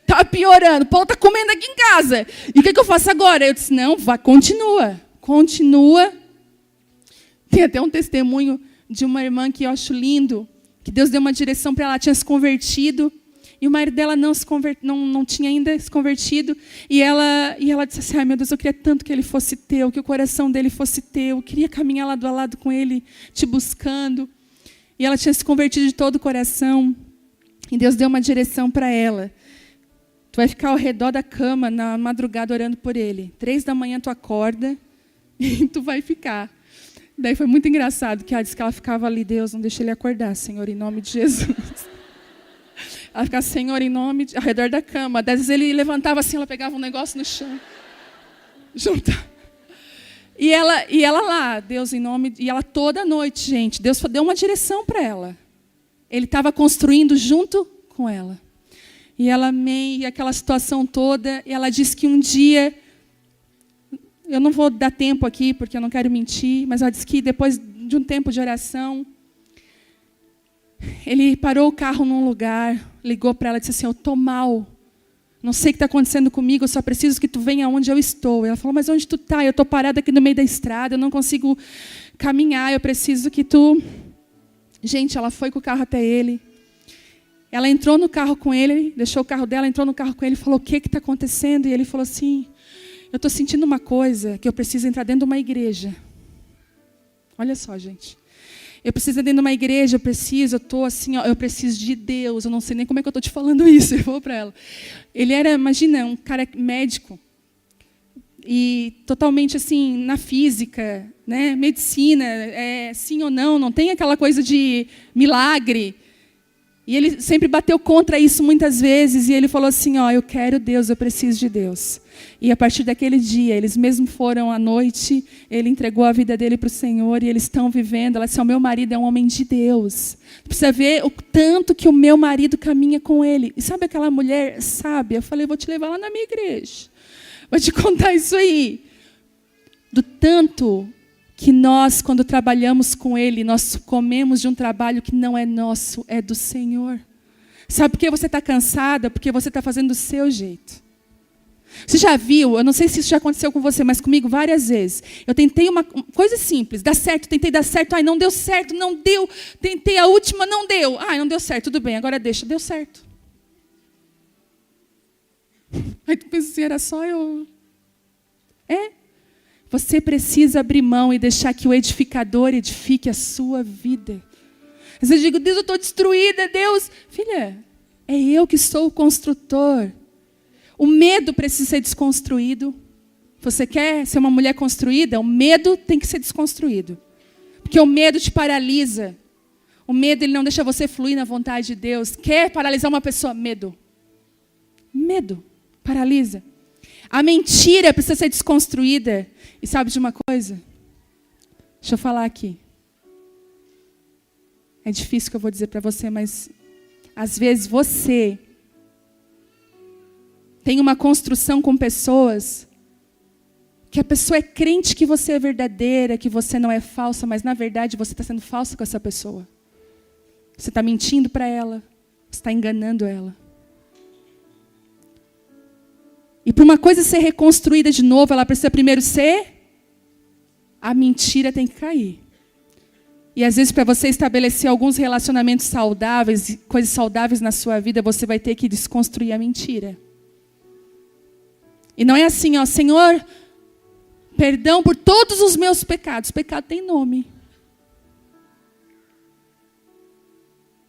Tá piorando. Paulo tá comendo aqui em casa. E o que eu faço agora? Eu disse, não, continua. Tem até um testemunho de uma irmã que eu acho lindo, que Deus deu uma direção para ela, tinha se convertido. E o marido dela não tinha ainda se convertido. E ela disse assim, ai meu Deus, eu queria tanto que ele fosse teu, que o coração dele fosse teu. Eu queria caminhar lado a lado com ele, te buscando. E ela tinha se convertido de todo o coração. E Deus deu uma direção para ela. Tu vai ficar ao redor da cama, na madrugada, orando por ele. 3 da manhã tu acorda e tu vai ficar. Daí foi muito engraçado, que ela disse que ela ficava ali, Deus, não deixa ele acordar, Senhor, em nome de Jesus. Ela ficava, Senhor, em nome ao redor da cama. Às vezes ele levantava assim, ela pegava um negócio no chão. Junta. E ela lá, Deus em nome... E ela toda noite, gente, Deus deu uma direção para ela. Ele estava construindo junto com ela. E ela, amém, e aquela situação toda. E ela disse que um dia... Eu não vou dar tempo aqui, porque eu não quero mentir. Mas ela disse que depois de um tempo de oração... Ele parou o carro num lugar, ligou para ela e disse assim, eu estou mal, não sei o que está acontecendo comigo, eu só preciso que tu venha onde eu estou. Ela falou, mas onde tu está? Eu estou parada aqui no meio da estrada, eu não consigo caminhar, eu preciso que tu... Gente, ela foi com o carro até ele, ela entrou no carro com ele, deixou o carro dela, entrou no carro com ele e falou, o que está acontecendo? E ele falou assim, eu estou sentindo uma coisa, que eu preciso entrar dentro de uma igreja. Olha só, gente. Eu preciso ir dentro de uma igreja, eu estou assim, eu preciso de Deus, eu não sei nem como é que eu estou te falando isso, eu vou para ela. Ele era, imagina, um cara médico, e totalmente assim, na física, né? Medicina, sim ou não tem aquela coisa de milagre. E ele sempre bateu contra isso muitas vezes. E ele falou assim, eu quero Deus, eu preciso de Deus. E a partir daquele dia, eles mesmo foram à noite, ele entregou a vida dele para o Senhor e eles estão vivendo. Ela disse, o meu marido é um homem de Deus. Precisa ver o tanto que o meu marido caminha com ele. E sabe aquela mulher sábia? Eu falei, vou te levar lá na minha igreja. Vou te contar isso aí. Do tanto que nós, quando trabalhamos com Ele, nós comemos de um trabalho que não é nosso, é do Senhor. Sabe por que você está cansada? Porque você está fazendo do seu jeito. Você já viu, eu não sei se isso já aconteceu com você, mas comigo várias vezes. Eu tentei uma coisa simples, dá certo, tentei dar certo, não deu certo, não deu. Tentei a última, não deu. Não deu certo, tudo bem, agora deixa, deu certo. Aí tu pensa assim, era só eu... Você precisa abrir mão e deixar que o edificador edifique a sua vida. Às vezes eu digo, Deus, eu estou destruída, Deus. Filha, é eu que sou o construtor. O medo precisa ser desconstruído. Você quer ser uma mulher construída? O medo tem que ser desconstruído. Porque o medo te paralisa. O medo ele não deixa você fluir na vontade de Deus. Quer paralisar uma pessoa? Medo. Medo. Paralisa. A mentira precisa ser desconstruída. E sabe de uma coisa? Deixa eu falar aqui. É difícil o que eu vou dizer para você, mas às vezes você tem uma construção com pessoas que a pessoa é crente que você é verdadeira, que você não é falsa, mas na verdade você está sendo falsa com essa pessoa. Você está mentindo para ela, você está enganando ela. E para uma coisa ser reconstruída de novo, ela precisa primeiro ser... A mentira tem que cair. E às vezes para você estabelecer alguns relacionamentos saudáveis, coisas saudáveis na sua vida, você vai ter que desconstruir a mentira. E não é assim, Senhor, perdão por todos os meus pecados. Pecado tem nome.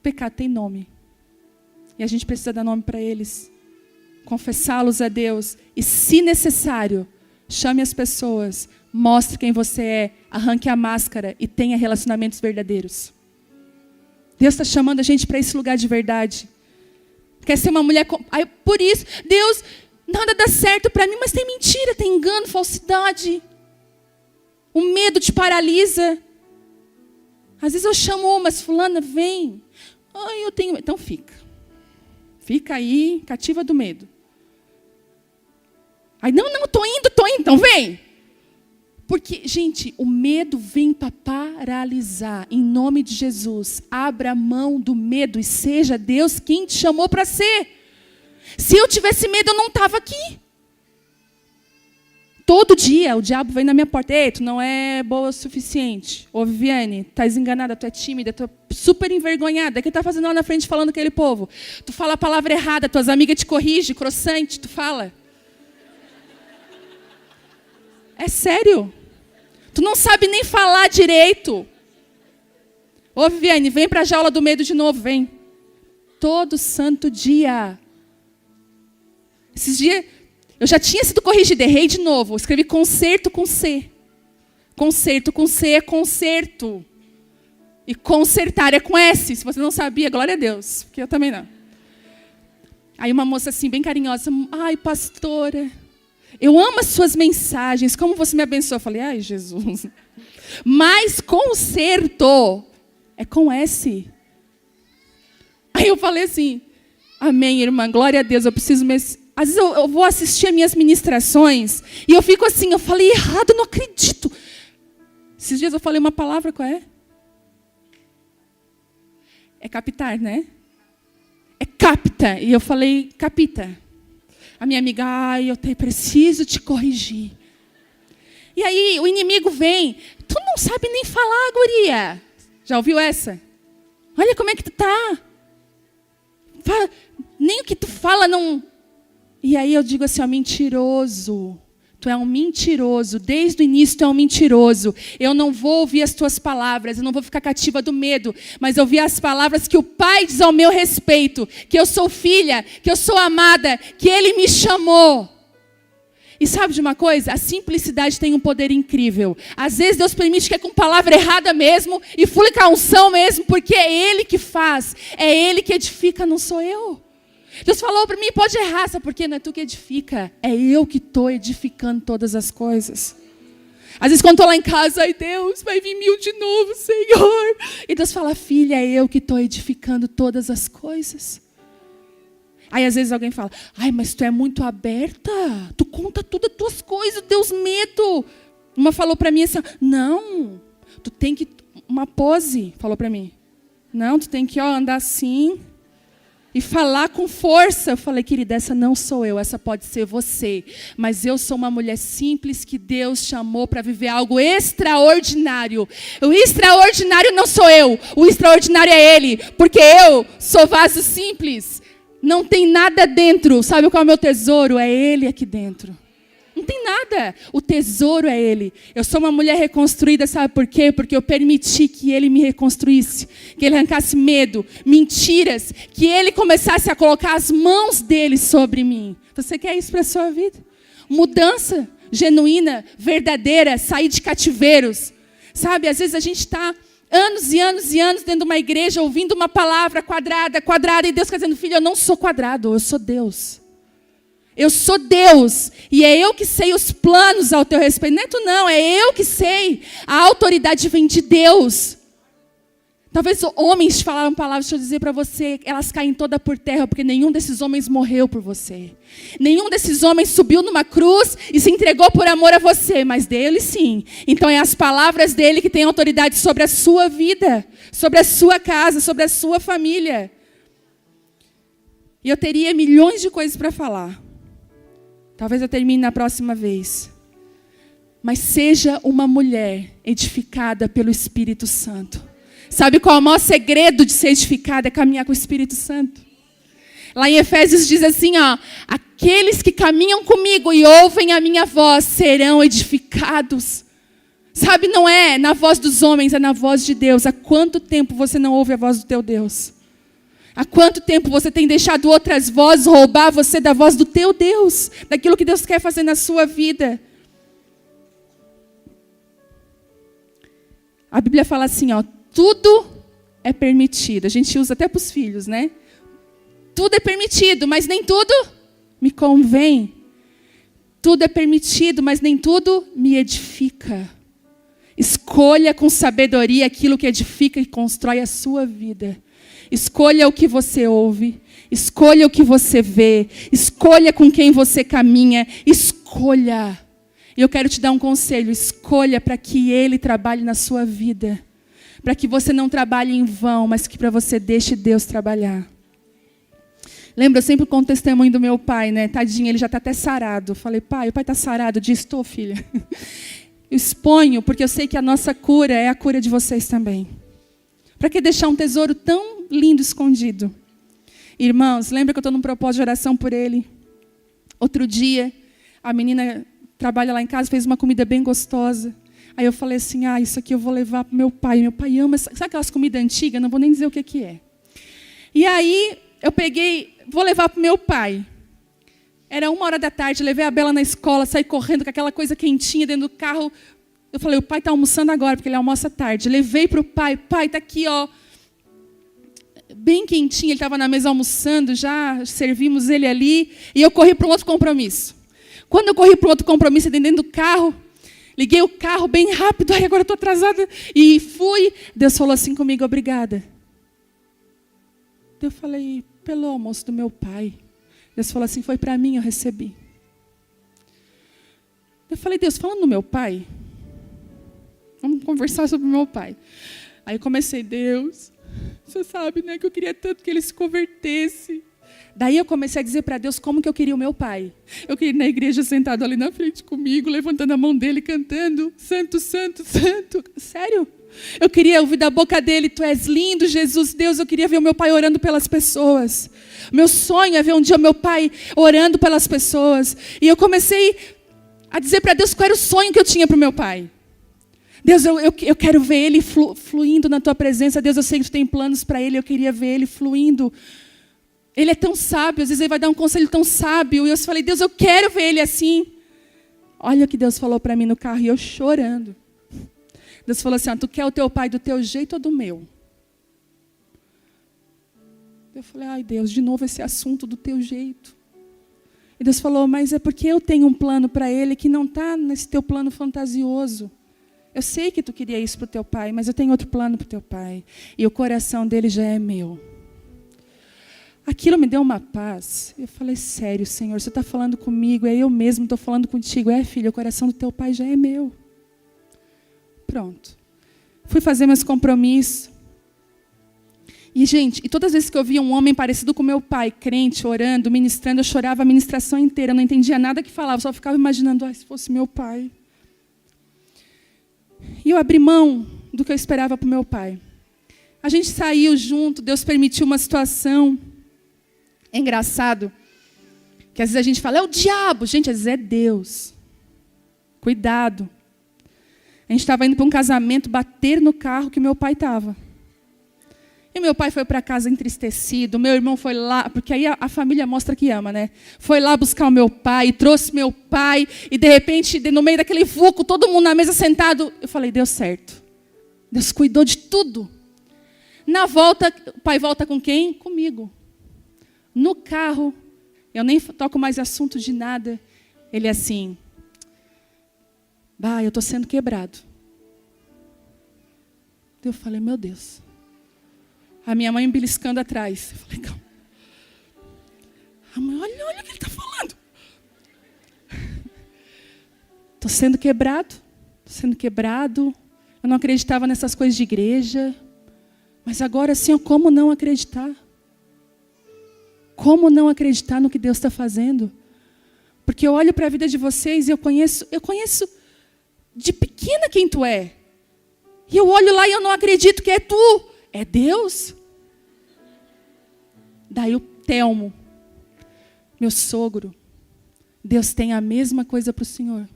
Pecado tem nome. E a gente precisa dar nome para eles. Confessá-los a Deus. E, se necessário, chame as pessoas. Mostre quem você é. Arranque a máscara e tenha relacionamentos verdadeiros. Deus está chamando a gente para esse lugar de verdade. Quer ser uma mulher... Por isso, Deus, nada dá certo para mim, mas tem mentira, tem engano, falsidade. O medo te paralisa. Às vezes eu chamo mas fulana, vem. Eu tenho... Então fica. Fica aí, cativa do medo. Não, estou indo, então vem. Porque, gente, o medo vem para paralisar. Em nome de Jesus, abra mão do medo e seja Deus quem te chamou para ser. Se eu tivesse medo, eu não estava aqui. Todo dia o diabo vem na minha porta. Ei, tu não é boa o suficiente. Ô, Viviane, estás enganada, tu é tímida, tu é super envergonhada. O que tu está fazendo lá na frente falando aquele povo? Tu fala a palavra errada, tuas amigas te corrigem, crossante, tu fala. É sério. Tu não sabe nem falar direito. Ô, Viviane, vem para a jaula do medo de novo, vem. Todo santo dia. Esses dias, eu já tinha sido corrigida, errei de novo. Escrevi concerto com C. Concerto com C é concerto. E consertar é com S. Se você não sabia, glória a Deus. Porque eu também não. Aí uma moça assim, bem carinhosa. Ai, pastora... Eu amo as suas mensagens, como você me abençoa. Eu falei, ai, Jesus. Mas conserto é com S. Aí eu falei assim, amém, irmã, glória a Deus, eu preciso... Às vezes eu vou assistir as minhas ministrações e eu fico assim, eu falei errado, eu não acredito. Esses dias eu falei uma palavra, qual é? É captar, né? É capta. E eu falei, capita. A minha amiga, eu preciso te corrigir. E aí o inimigo vem. Tu não sabe nem falar, guria. Já ouviu essa? Olha como é que tu tá. Nem o que tu fala não... E aí eu digo assim, mentiroso. Tu é um mentiroso. Desde o início tu é um mentiroso. Eu não vou ouvir as tuas palavras. Eu não vou ficar cativa do medo. Mas ouvir as palavras que o Pai diz ao meu respeito. Que eu sou filha. Que eu sou amada. Que Ele me chamou. E sabe de uma coisa? A simplicidade tem um poder incrível. Às vezes Deus permite que é com palavra errada mesmo, e flui com a unção mesmo, porque é Ele que faz, é Ele que edifica, não sou eu. Deus falou para mim, pode errar, sabe por quê? Não é tu que edifica, é eu que estou edificando todas as coisas. Às vezes quando estou lá em casa, ai Deus, vai vir 1000 de novo, Senhor. E Deus fala, filha, é eu que estou edificando todas as coisas. Aí às vezes alguém fala, ai, mas tu é muito aberta, tu conta todas as tuas coisas, Deus medo. Uma falou para mim assim, não, tu tem que, uma pose, falou para mim. Não, tu tem que andar assim e falar com força. Eu falei, querida, essa não sou eu, essa pode ser você. Mas eu sou uma mulher simples que Deus chamou para viver algo extraordinário. O extraordinário não sou eu, o extraordinário é Ele. Porque eu sou vaso simples. Não tem nada dentro. Sabe qual é o meu tesouro? É Ele aqui dentro. Não tem nada. O tesouro é Ele. Eu sou uma mulher reconstruída, sabe por quê? Porque eu permiti que Ele me reconstruísse. Que Ele arrancasse medo, mentiras. Que Ele começasse a colocar as mãos dEle sobre mim. Você quer isso para a sua vida? Mudança genuína, verdadeira, sair de cativeiros. Sabe, às vezes a gente está anos e anos e anos dentro de uma igreja, ouvindo uma palavra quadrada, e Deus está dizendo, filho, eu não sou quadrado, eu sou Deus. Eu sou Deus, e é eu que sei os planos ao teu respeito. Não é tu não, é eu que sei. A autoridade vem de Deus. Talvez homens falaram palavras, deixa eu dizer para você, elas caem toda por terra, porque nenhum desses homens morreu por você. Nenhum desses homens subiu numa cruz e se entregou por amor a você, mas dele sim. Então é as palavras dele que têm autoridade sobre a sua vida, sobre a sua casa, sobre a sua família. E eu teria milhões de coisas para falar. Talvez eu termine na próxima vez. Mas seja uma mulher edificada pelo Espírito Santo. Sabe qual é o maior segredo de ser edificada? É caminhar com o Espírito Santo. Lá em Efésios diz assim, ó, aqueles que caminham comigo e ouvem a minha voz serão edificados. Sabe, não é na voz dos homens, é na voz de Deus. Há quanto tempo você não ouve a voz do teu Deus? Há quanto tempo você tem deixado outras vozes roubar você da voz do teu Deus? Daquilo que Deus quer fazer na sua vida? A Bíblia fala assim, ó, tudo é permitido. A gente usa até para os filhos, né? Tudo é permitido, mas nem tudo me convém. Tudo é permitido, mas nem tudo me edifica. Escolha com sabedoria aquilo que edifica e constrói a sua vida. Escolha o que você ouve, escolha o que você vê, escolha com quem você caminha, escolha. E eu quero te dar um conselho, escolha para que Ele trabalhe na sua vida. Para que você não trabalhe em vão, mas que para você deixe Deus trabalhar. Lembra, eu sempre conto o testemunho do meu pai, né? Tadinho, ele já está até sarado. Eu falei, pai, o pai está sarado. Diz, estou, filha. Eu exponho, porque eu sei que a nossa cura é a cura de vocês também. Para que deixar um tesouro tão lindo escondido? Irmãos, lembra que eu estou num propósito de oração por ele? Outro dia, a menina trabalha lá em casa, fez uma comida bem gostosa. Aí eu falei assim, isso aqui eu vou levar para o meu pai. Meu pai ama, sabe aquelas comidas antigas? Não vou nem dizer o que é. E aí, eu peguei, vou levar para o meu pai. Era 1h da tarde, levei a Bela na escola, saí correndo com aquela coisa quentinha dentro do carro. Eu falei, o pai está almoçando agora, porque ele almoça tarde. Levei para o pai, está aqui, ó, bem quentinho, ele estava na mesa almoçando, já servimos ele ali. E eu corri para um outro compromisso. Quando eu corri para um outro compromisso, dentro do carro, liguei o carro bem rápido, agora estou atrasada. E fui, Deus falou assim comigo, obrigada. Eu falei, pelo almoço do meu pai. Deus falou assim, foi para mim, eu recebi. Eu falei, Deus, falando do meu pai, vamos conversar sobre o meu pai. Aí eu comecei, Deus, você sabe, né, que eu queria tanto que ele se convertesse. Daí eu comecei a dizer para Deus como que eu queria o meu pai. Eu queria ir na igreja sentado ali na frente comigo, levantando a mão dele, cantando, santo, santo, santo. Sério? Eu queria ouvir da boca dele, tu és lindo, Jesus, Deus. Eu queria ver o meu pai orando pelas pessoas. Meu sonho é ver um dia o meu pai orando pelas pessoas. E eu comecei a dizer para Deus qual era o sonho que eu tinha para o meu pai. Deus, eu quero ver ele fluindo na tua presença. Deus, eu sei que tu tem planos para ele, eu queria ver ele fluindo. Ele é tão sábio, às vezes ele vai dar um conselho tão sábio. E eu falei, Deus, eu quero ver ele assim. Olha o que Deus falou para mim no carro, e eu chorando. Deus falou assim, tu quer o teu pai do teu jeito ou do meu? Eu falei, ai Deus, de novo esse assunto do teu jeito. E Deus falou, mas é porque eu tenho um plano para ele que não está nesse teu plano fantasioso. Eu sei que tu queria isso para o teu pai, mas eu tenho outro plano para o teu pai. E o coração dele já é meu. Aquilo me deu uma paz. Eu falei, sério, Senhor, você está falando comigo, é eu mesmo estou falando contigo. É, filho, o coração do teu pai já é meu. Pronto. Fui fazer meus compromissos. E, gente, e todas as vezes que eu via um homem parecido com meu pai, crente, orando, ministrando, eu chorava a ministração inteira. Eu não entendia nada que falava, só ficava imaginando, se fosse meu pai. E eu abri mão do que eu esperava para o meu pai. A gente saiu junto, Deus permitiu uma situação. É engraçado que às vezes a gente fala, é o diabo. Gente, às vezes é Deus. Cuidado. A gente estava indo para um casamento, bater no carro que meu pai estava. E meu pai foi para casa entristecido, meu irmão foi lá, porque aí a família mostra que ama, né? Foi lá buscar o meu pai, trouxe meu pai, e de repente, no meio daquele vulco, todo mundo na mesa sentado, eu falei, deu certo. Deus cuidou de tudo. Na volta, o pai volta com quem? Comigo. No carro, eu nem toco mais assunto de nada. Ele assim, eu estou sendo quebrado. Eu falei, meu Deus. A minha mãe me beliscando atrás. Eu falei, calma. A mãe, olha o que ele está falando. Estou sendo quebrado. Eu não acreditava nessas coisas de igreja. Mas agora, assim, como não acreditar? Como não acreditar no que Deus está fazendo? Porque eu olho para a vida de vocês e eu conheço de pequena quem tu é. E eu olho lá e eu não acredito que é tu. É Deus. Daí o Telmo, meu sogro, Deus tem a mesma coisa para o Senhor.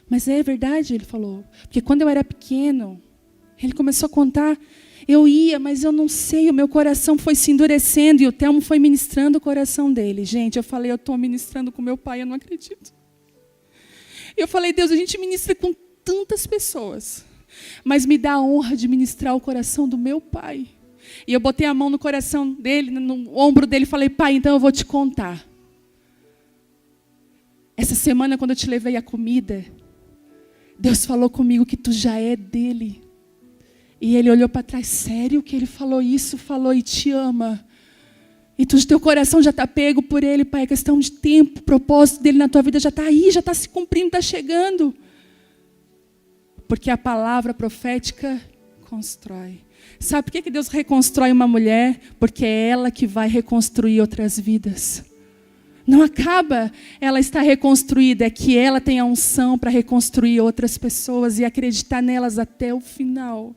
Mas é verdade, ele falou. Porque quando eu era pequeno, ele começou a contar, eu ia, mas eu não sei, o meu coração foi se endurecendo e o Telmo foi ministrando o coração dele. Gente, eu falei, eu estou ministrando com meu pai, eu não acredito. E eu falei, Deus, a gente ministra com tantas pessoas, mas me dá a honra de ministrar o coração do meu pai. E eu botei a mão no coração dele, no ombro dele, e falei, pai, então eu vou te contar. Essa semana, quando eu te levei a comida, Deus falou comigo que tu já é dele. E ele olhou para trás, sério que ele falou isso? Falou e te ama. E teu coração já está pego por ele, pai. É questão de tempo, o propósito dele na tua vida já está aí, já está se cumprindo, está chegando. Porque a palavra profética constrói. Sabe por que Deus reconstrói uma mulher? Porque é ela que vai reconstruir outras vidas. Não acaba ela estar reconstruída, é que ela tem a unção para reconstruir outras pessoas e acreditar nelas até o final.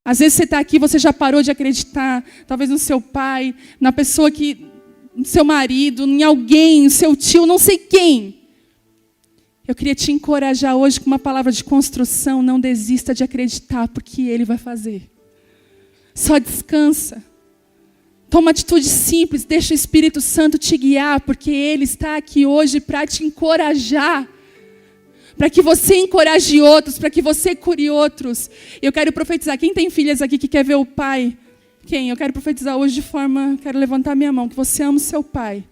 Às vezes você está aqui, você já parou de acreditar, talvez no seu pai, na pessoa no seu marido, em alguém, no seu tio, não sei quem. Eu queria te encorajar hoje com uma palavra de construção, não desista de acreditar, porque Ele vai fazer. Só descansa. Toma uma atitude simples, deixa o Espírito Santo te guiar, porque Ele está aqui hoje para te encorajar. Para que você encoraje outros, para que você cure outros. Eu quero profetizar. Quem tem filhas aqui que quer ver o pai? Quem? Eu quero profetizar hoje quero levantar minha mão, que você ama o seu pai.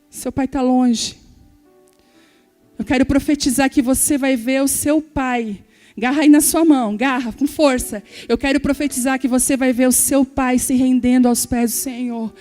Seu pai está longe. Eu quero profetizar que você vai ver o seu pai. Garra aí na sua mão, garra, com força. Eu quero profetizar que você vai ver o seu pai se rendendo aos pés do Senhor.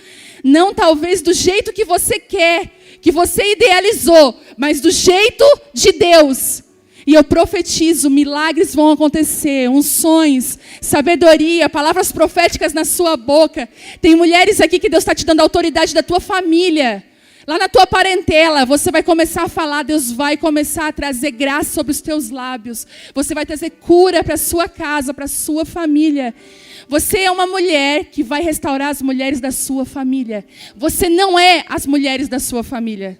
Não talvez do jeito que você quer, que você idealizou, mas do jeito de Deus. E eu profetizo, milagres vão acontecer, unções, sabedoria, palavras proféticas na sua boca. Tem mulheres aqui que Deus está te dando autoridade da tua família. Lá na tua parentela, você vai começar a falar, Deus vai começar a trazer graça sobre os teus lábios. Você vai trazer cura para a sua casa, para a sua família. Você é uma mulher que vai restaurar as mulheres da sua família. Você não é as mulheres da sua família.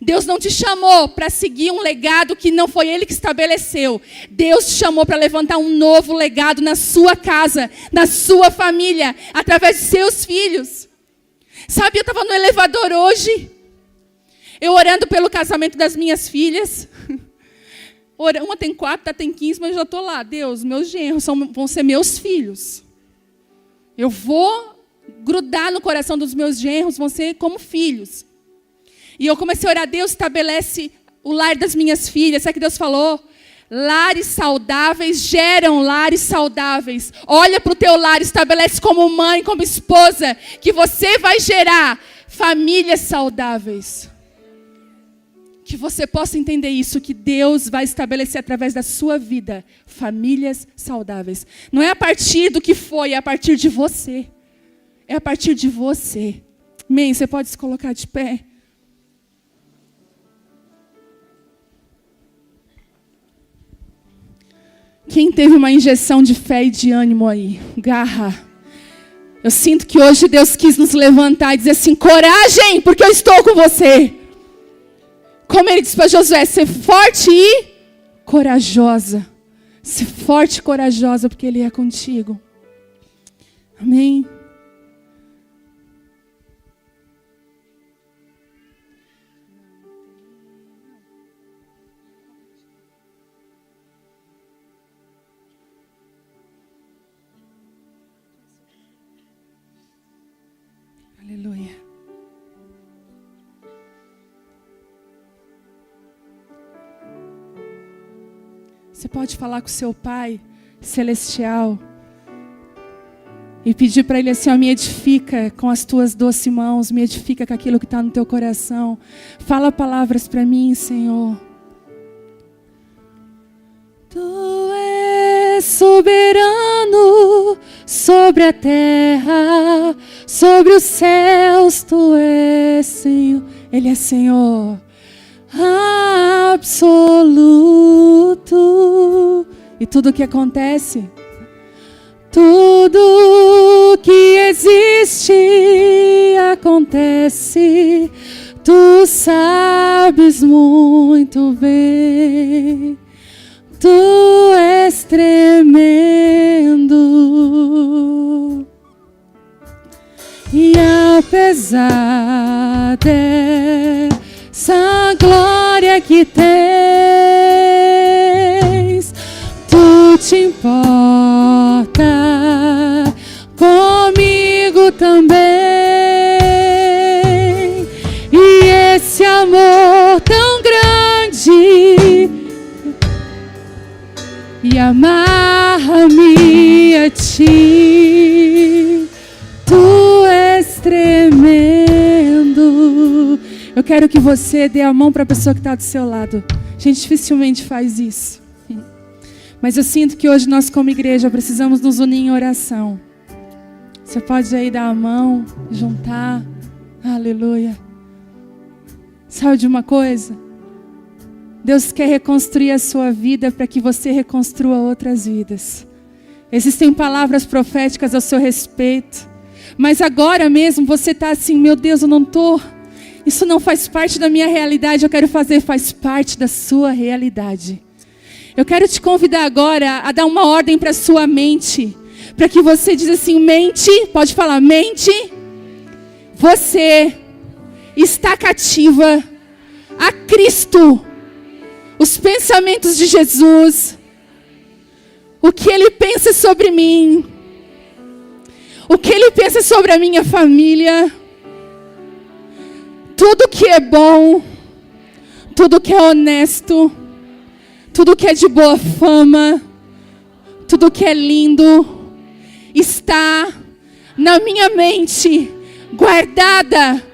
Deus não te chamou para seguir um legado que não foi Ele que estabeleceu. Deus te chamou para levantar um novo legado na sua casa, na sua família, através de seus filhos. Sabe, eu estava no elevador hoje. Eu orando pelo casamento das minhas filhas. Uma tem 4, outra tem 15, mas eu já estou lá. Deus, meus genros vão ser meus filhos. Eu vou grudar no coração dos meus genros, vão ser como filhos. E eu comecei a orar, Deus estabelece o lar das minhas filhas. Sabe o que Deus falou? Lares saudáveis geram lares saudáveis. Olha para o teu lar, estabelece como mãe, como esposa, que você vai gerar famílias saudáveis. Que você possa entender isso, que Deus vai estabelecer através da sua vida famílias saudáveis. Não é a partir do que foi, é a partir de você. É a partir de você. Amém? Você pode se colocar de pé? Quem teve uma injeção de fé e de ânimo aí? Garra. Eu sinto que hoje Deus quis nos levantar e dizer assim, coragem, porque eu estou com você. Como ele disse para Josué, ser forte e corajosa. Ser forte e corajosa, porque ele é contigo. Amém? Aleluia. Você pode falar com seu Pai Celestial e pedir para Ele assim, ó, me edifica com as tuas doces mãos, me edifica com aquilo que está no teu coração. Fala palavras para mim, Senhor. Tu és soberano sobre a terra, sobre os céus, Tu és Senhor. Ele é Senhor absoluto. E tudo que acontece, tudo que existe acontece, Tu sabes muito bem. Tu és tremendo. E apesar dessa glória que tens, Tu te importa comigo também. E esse amor tão grande e amarra-me a Ti. Tu és tremendo. Eu quero que você dê a mão para a pessoa que está do seu lado. A gente dificilmente faz isso. Mas eu sinto que hoje nós como igreja precisamos nos unir em oração. Você pode aí dar a mão, juntar. Aleluia. Sabe de uma coisa? Deus quer reconstruir a sua vida para que você reconstrua outras vidas. Existem palavras proféticas ao seu respeito. Mas agora mesmo você está assim, meu Deus, eu não estou... Isso não faz parte da minha realidade, eu quero fazer, faz parte da sua realidade. Eu quero te convidar agora a dar uma ordem para a sua mente. Para que você diz assim, mente, pode falar, mente. Você está cativa a Cristo. Os pensamentos de Jesus, o que Ele pensa sobre mim, o que Ele pensa sobre a minha família, tudo que é bom, tudo que é honesto, tudo que é de boa fama, tudo que é lindo, está na minha mente, guardada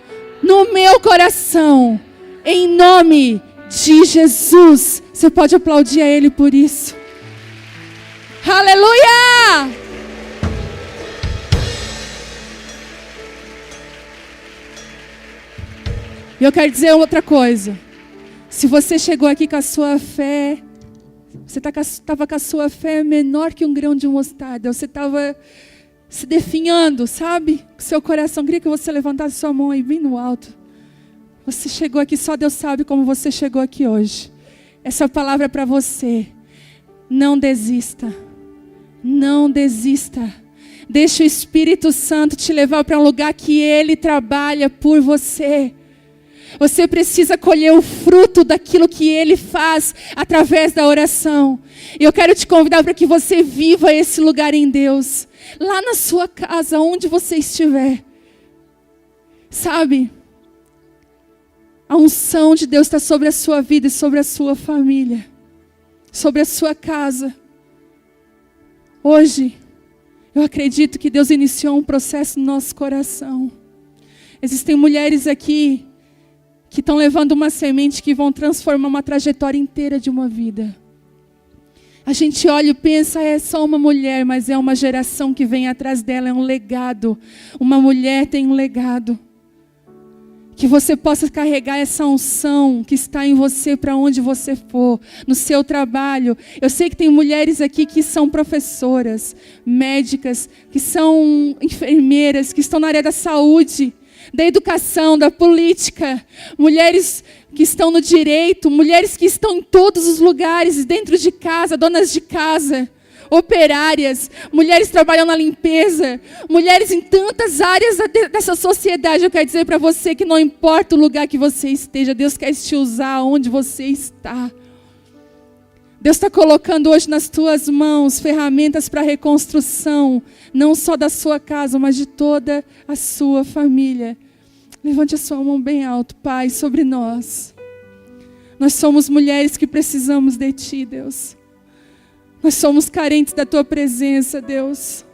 no meu coração, em nome de Jesus. Você pode aplaudir a Ele por isso. Aleluia! E eu quero dizer outra coisa. Se você chegou aqui com a sua fé, você estava com a sua fé menor que um grão de mostarda, você estava se definhando, sabe? Com seu coração, queria que você levantasse sua mão aí bem no alto. Você chegou aqui, só Deus sabe como você chegou aqui hoje. Essa palavra é para você. Não desista. Não desista. Deixa o Espírito Santo te levar para um lugar que Ele trabalha por você. Você precisa colher o fruto daquilo que Ele faz através da oração. E eu quero te convidar para que você viva esse lugar em Deus. Lá na sua casa, onde você estiver. Sabe? A unção de Deus está sobre a sua vida e sobre a sua família. Sobre a sua casa. Hoje, eu acredito que Deus iniciou um processo no nosso coração. Existem mulheres aqui que estão levando uma semente que vão transformar uma trajetória inteira de uma vida. A gente olha e pensa, é só uma mulher, mas é uma geração que vem atrás dela, é um legado. Uma mulher tem um legado. Que você possa carregar essa unção que está em você para onde você for, no seu trabalho. Eu sei que tem mulheres aqui que são professoras, médicas, que são enfermeiras, que estão na área da saúde, da educação, da política, mulheres que estão no direito, mulheres que estão em todos os lugares, dentro de casa, donas de casa, operárias, mulheres trabalhando na limpeza, mulheres em tantas áreas dessa sociedade. Eu quero dizer para você que não importa o lugar que você esteja, Deus quer te usar onde você está. Deus está colocando hoje nas tuas mãos ferramentas para a reconstrução, não só da sua casa, mas de toda a sua família. Levante a sua mão bem alto, Pai, sobre nós. Nós somos mulheres que precisamos de Ti, Deus. Nós somos carentes da Tua presença, Deus.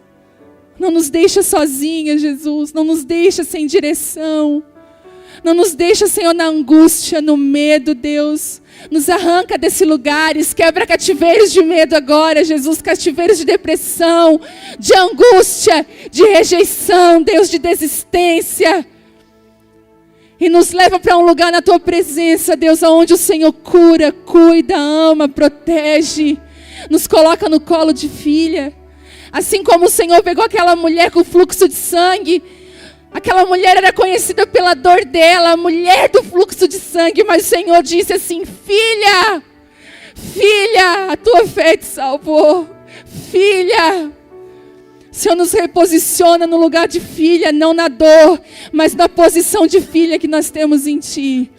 Não nos deixa sozinhas, Jesus. Não nos deixa sem direção. Não nos deixa, Senhor, na angústia, no medo, Deus. Nos arranca desses lugares, quebra cativeiros de medo agora, Jesus, cativeiros de depressão, de angústia, de rejeição, Deus, de desistência. E nos leva para um lugar na Tua presença, Deus, onde o Senhor cura, cuida, ama, protege. Nos coloca no colo de filha. Assim como o Senhor pegou aquela mulher com fluxo de sangue. Aquela mulher era conhecida pela dor dela, a mulher do fluxo de sangue. Mas o Senhor disse assim, filha, filha, a tua fé te salvou. Filha. O Senhor nos reposiciona no lugar de filha, não na dor, mas na posição de filha que nós temos em Ti.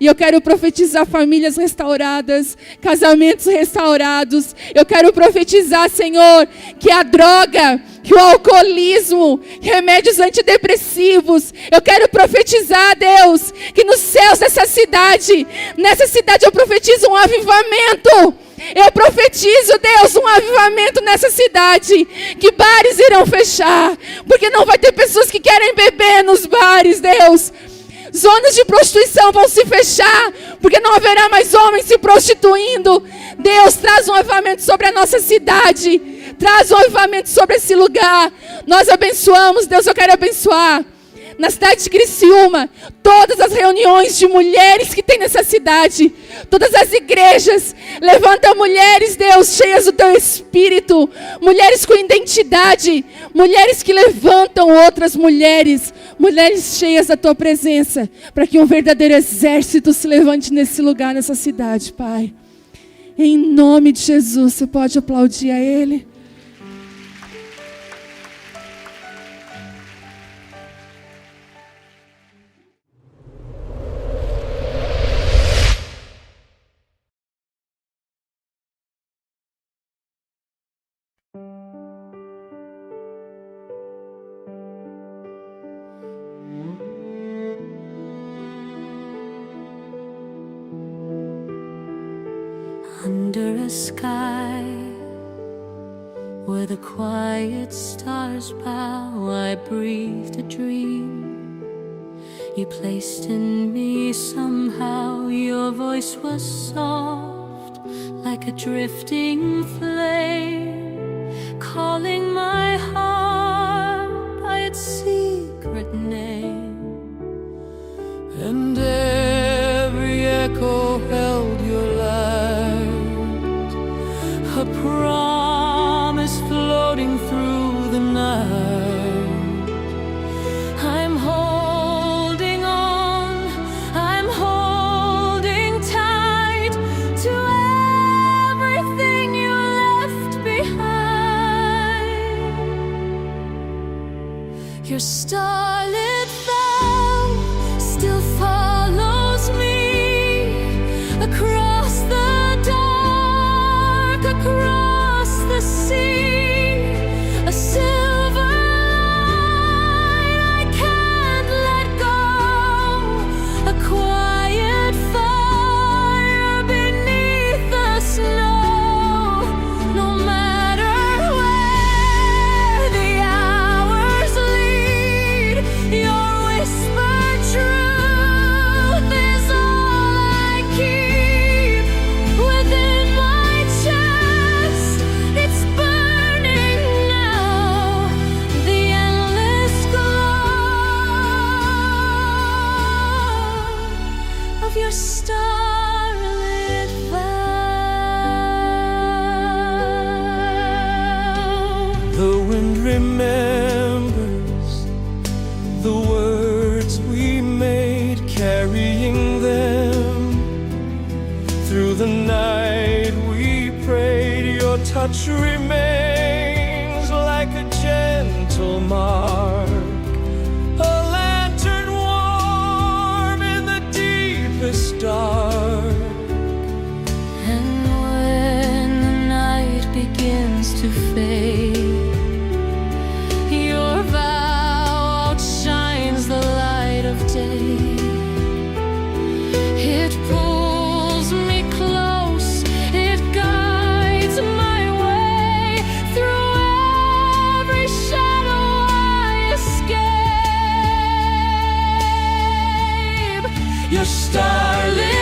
E eu quero profetizar famílias restauradas, casamentos restaurados. Eu quero profetizar, Senhor, que a droga, que o alcoolismo, remédios antidepressivos. Eu quero profetizar, Deus, que nos céus dessa cidade, nessa cidade eu profetizo um avivamento. Eu profetizo, Deus, um avivamento nessa cidade. Que bares irão fechar, porque não vai ter pessoas que querem beber nos bares, Deus. Zonas de prostituição vão se fechar, porque não haverá mais homens se prostituindo. Deus, traz um avivamento sobre a nossa cidade. Traz um avivamento sobre esse lugar. Nós abençoamos, Deus, eu quero abençoar. Na cidade de Criciúma, todas as reuniões de mulheres que tem nessa cidade, todas as igrejas, levanta mulheres, Deus, cheias do Teu Espírito, mulheres com identidade, mulheres que levantam outras mulheres, mulheres cheias da Tua presença, para que um verdadeiro exército se levante nesse lugar, nessa cidade, Pai. Em nome de Jesus, você pode aplaudir a Ele? Under a sky where the quiet stars bow, I breathed a dream you placed in me somehow. Your voice was soft like a drifting flame, calling my heart by its secret name. And every echo held your light, a promise floating through the night. I'm holding on, I'm holding tight to everything you left behind. Your starlit vow still follows of your starlit vow. The wind remembers the words we made, carrying them through the night we prayed. Your touch remains like a gentle mark, a lantern warm in the deepest dark. And when the night begins to fade, your vow outshines the light of day. It pulls me close, it guides my way through every shadow I escape. Your starlit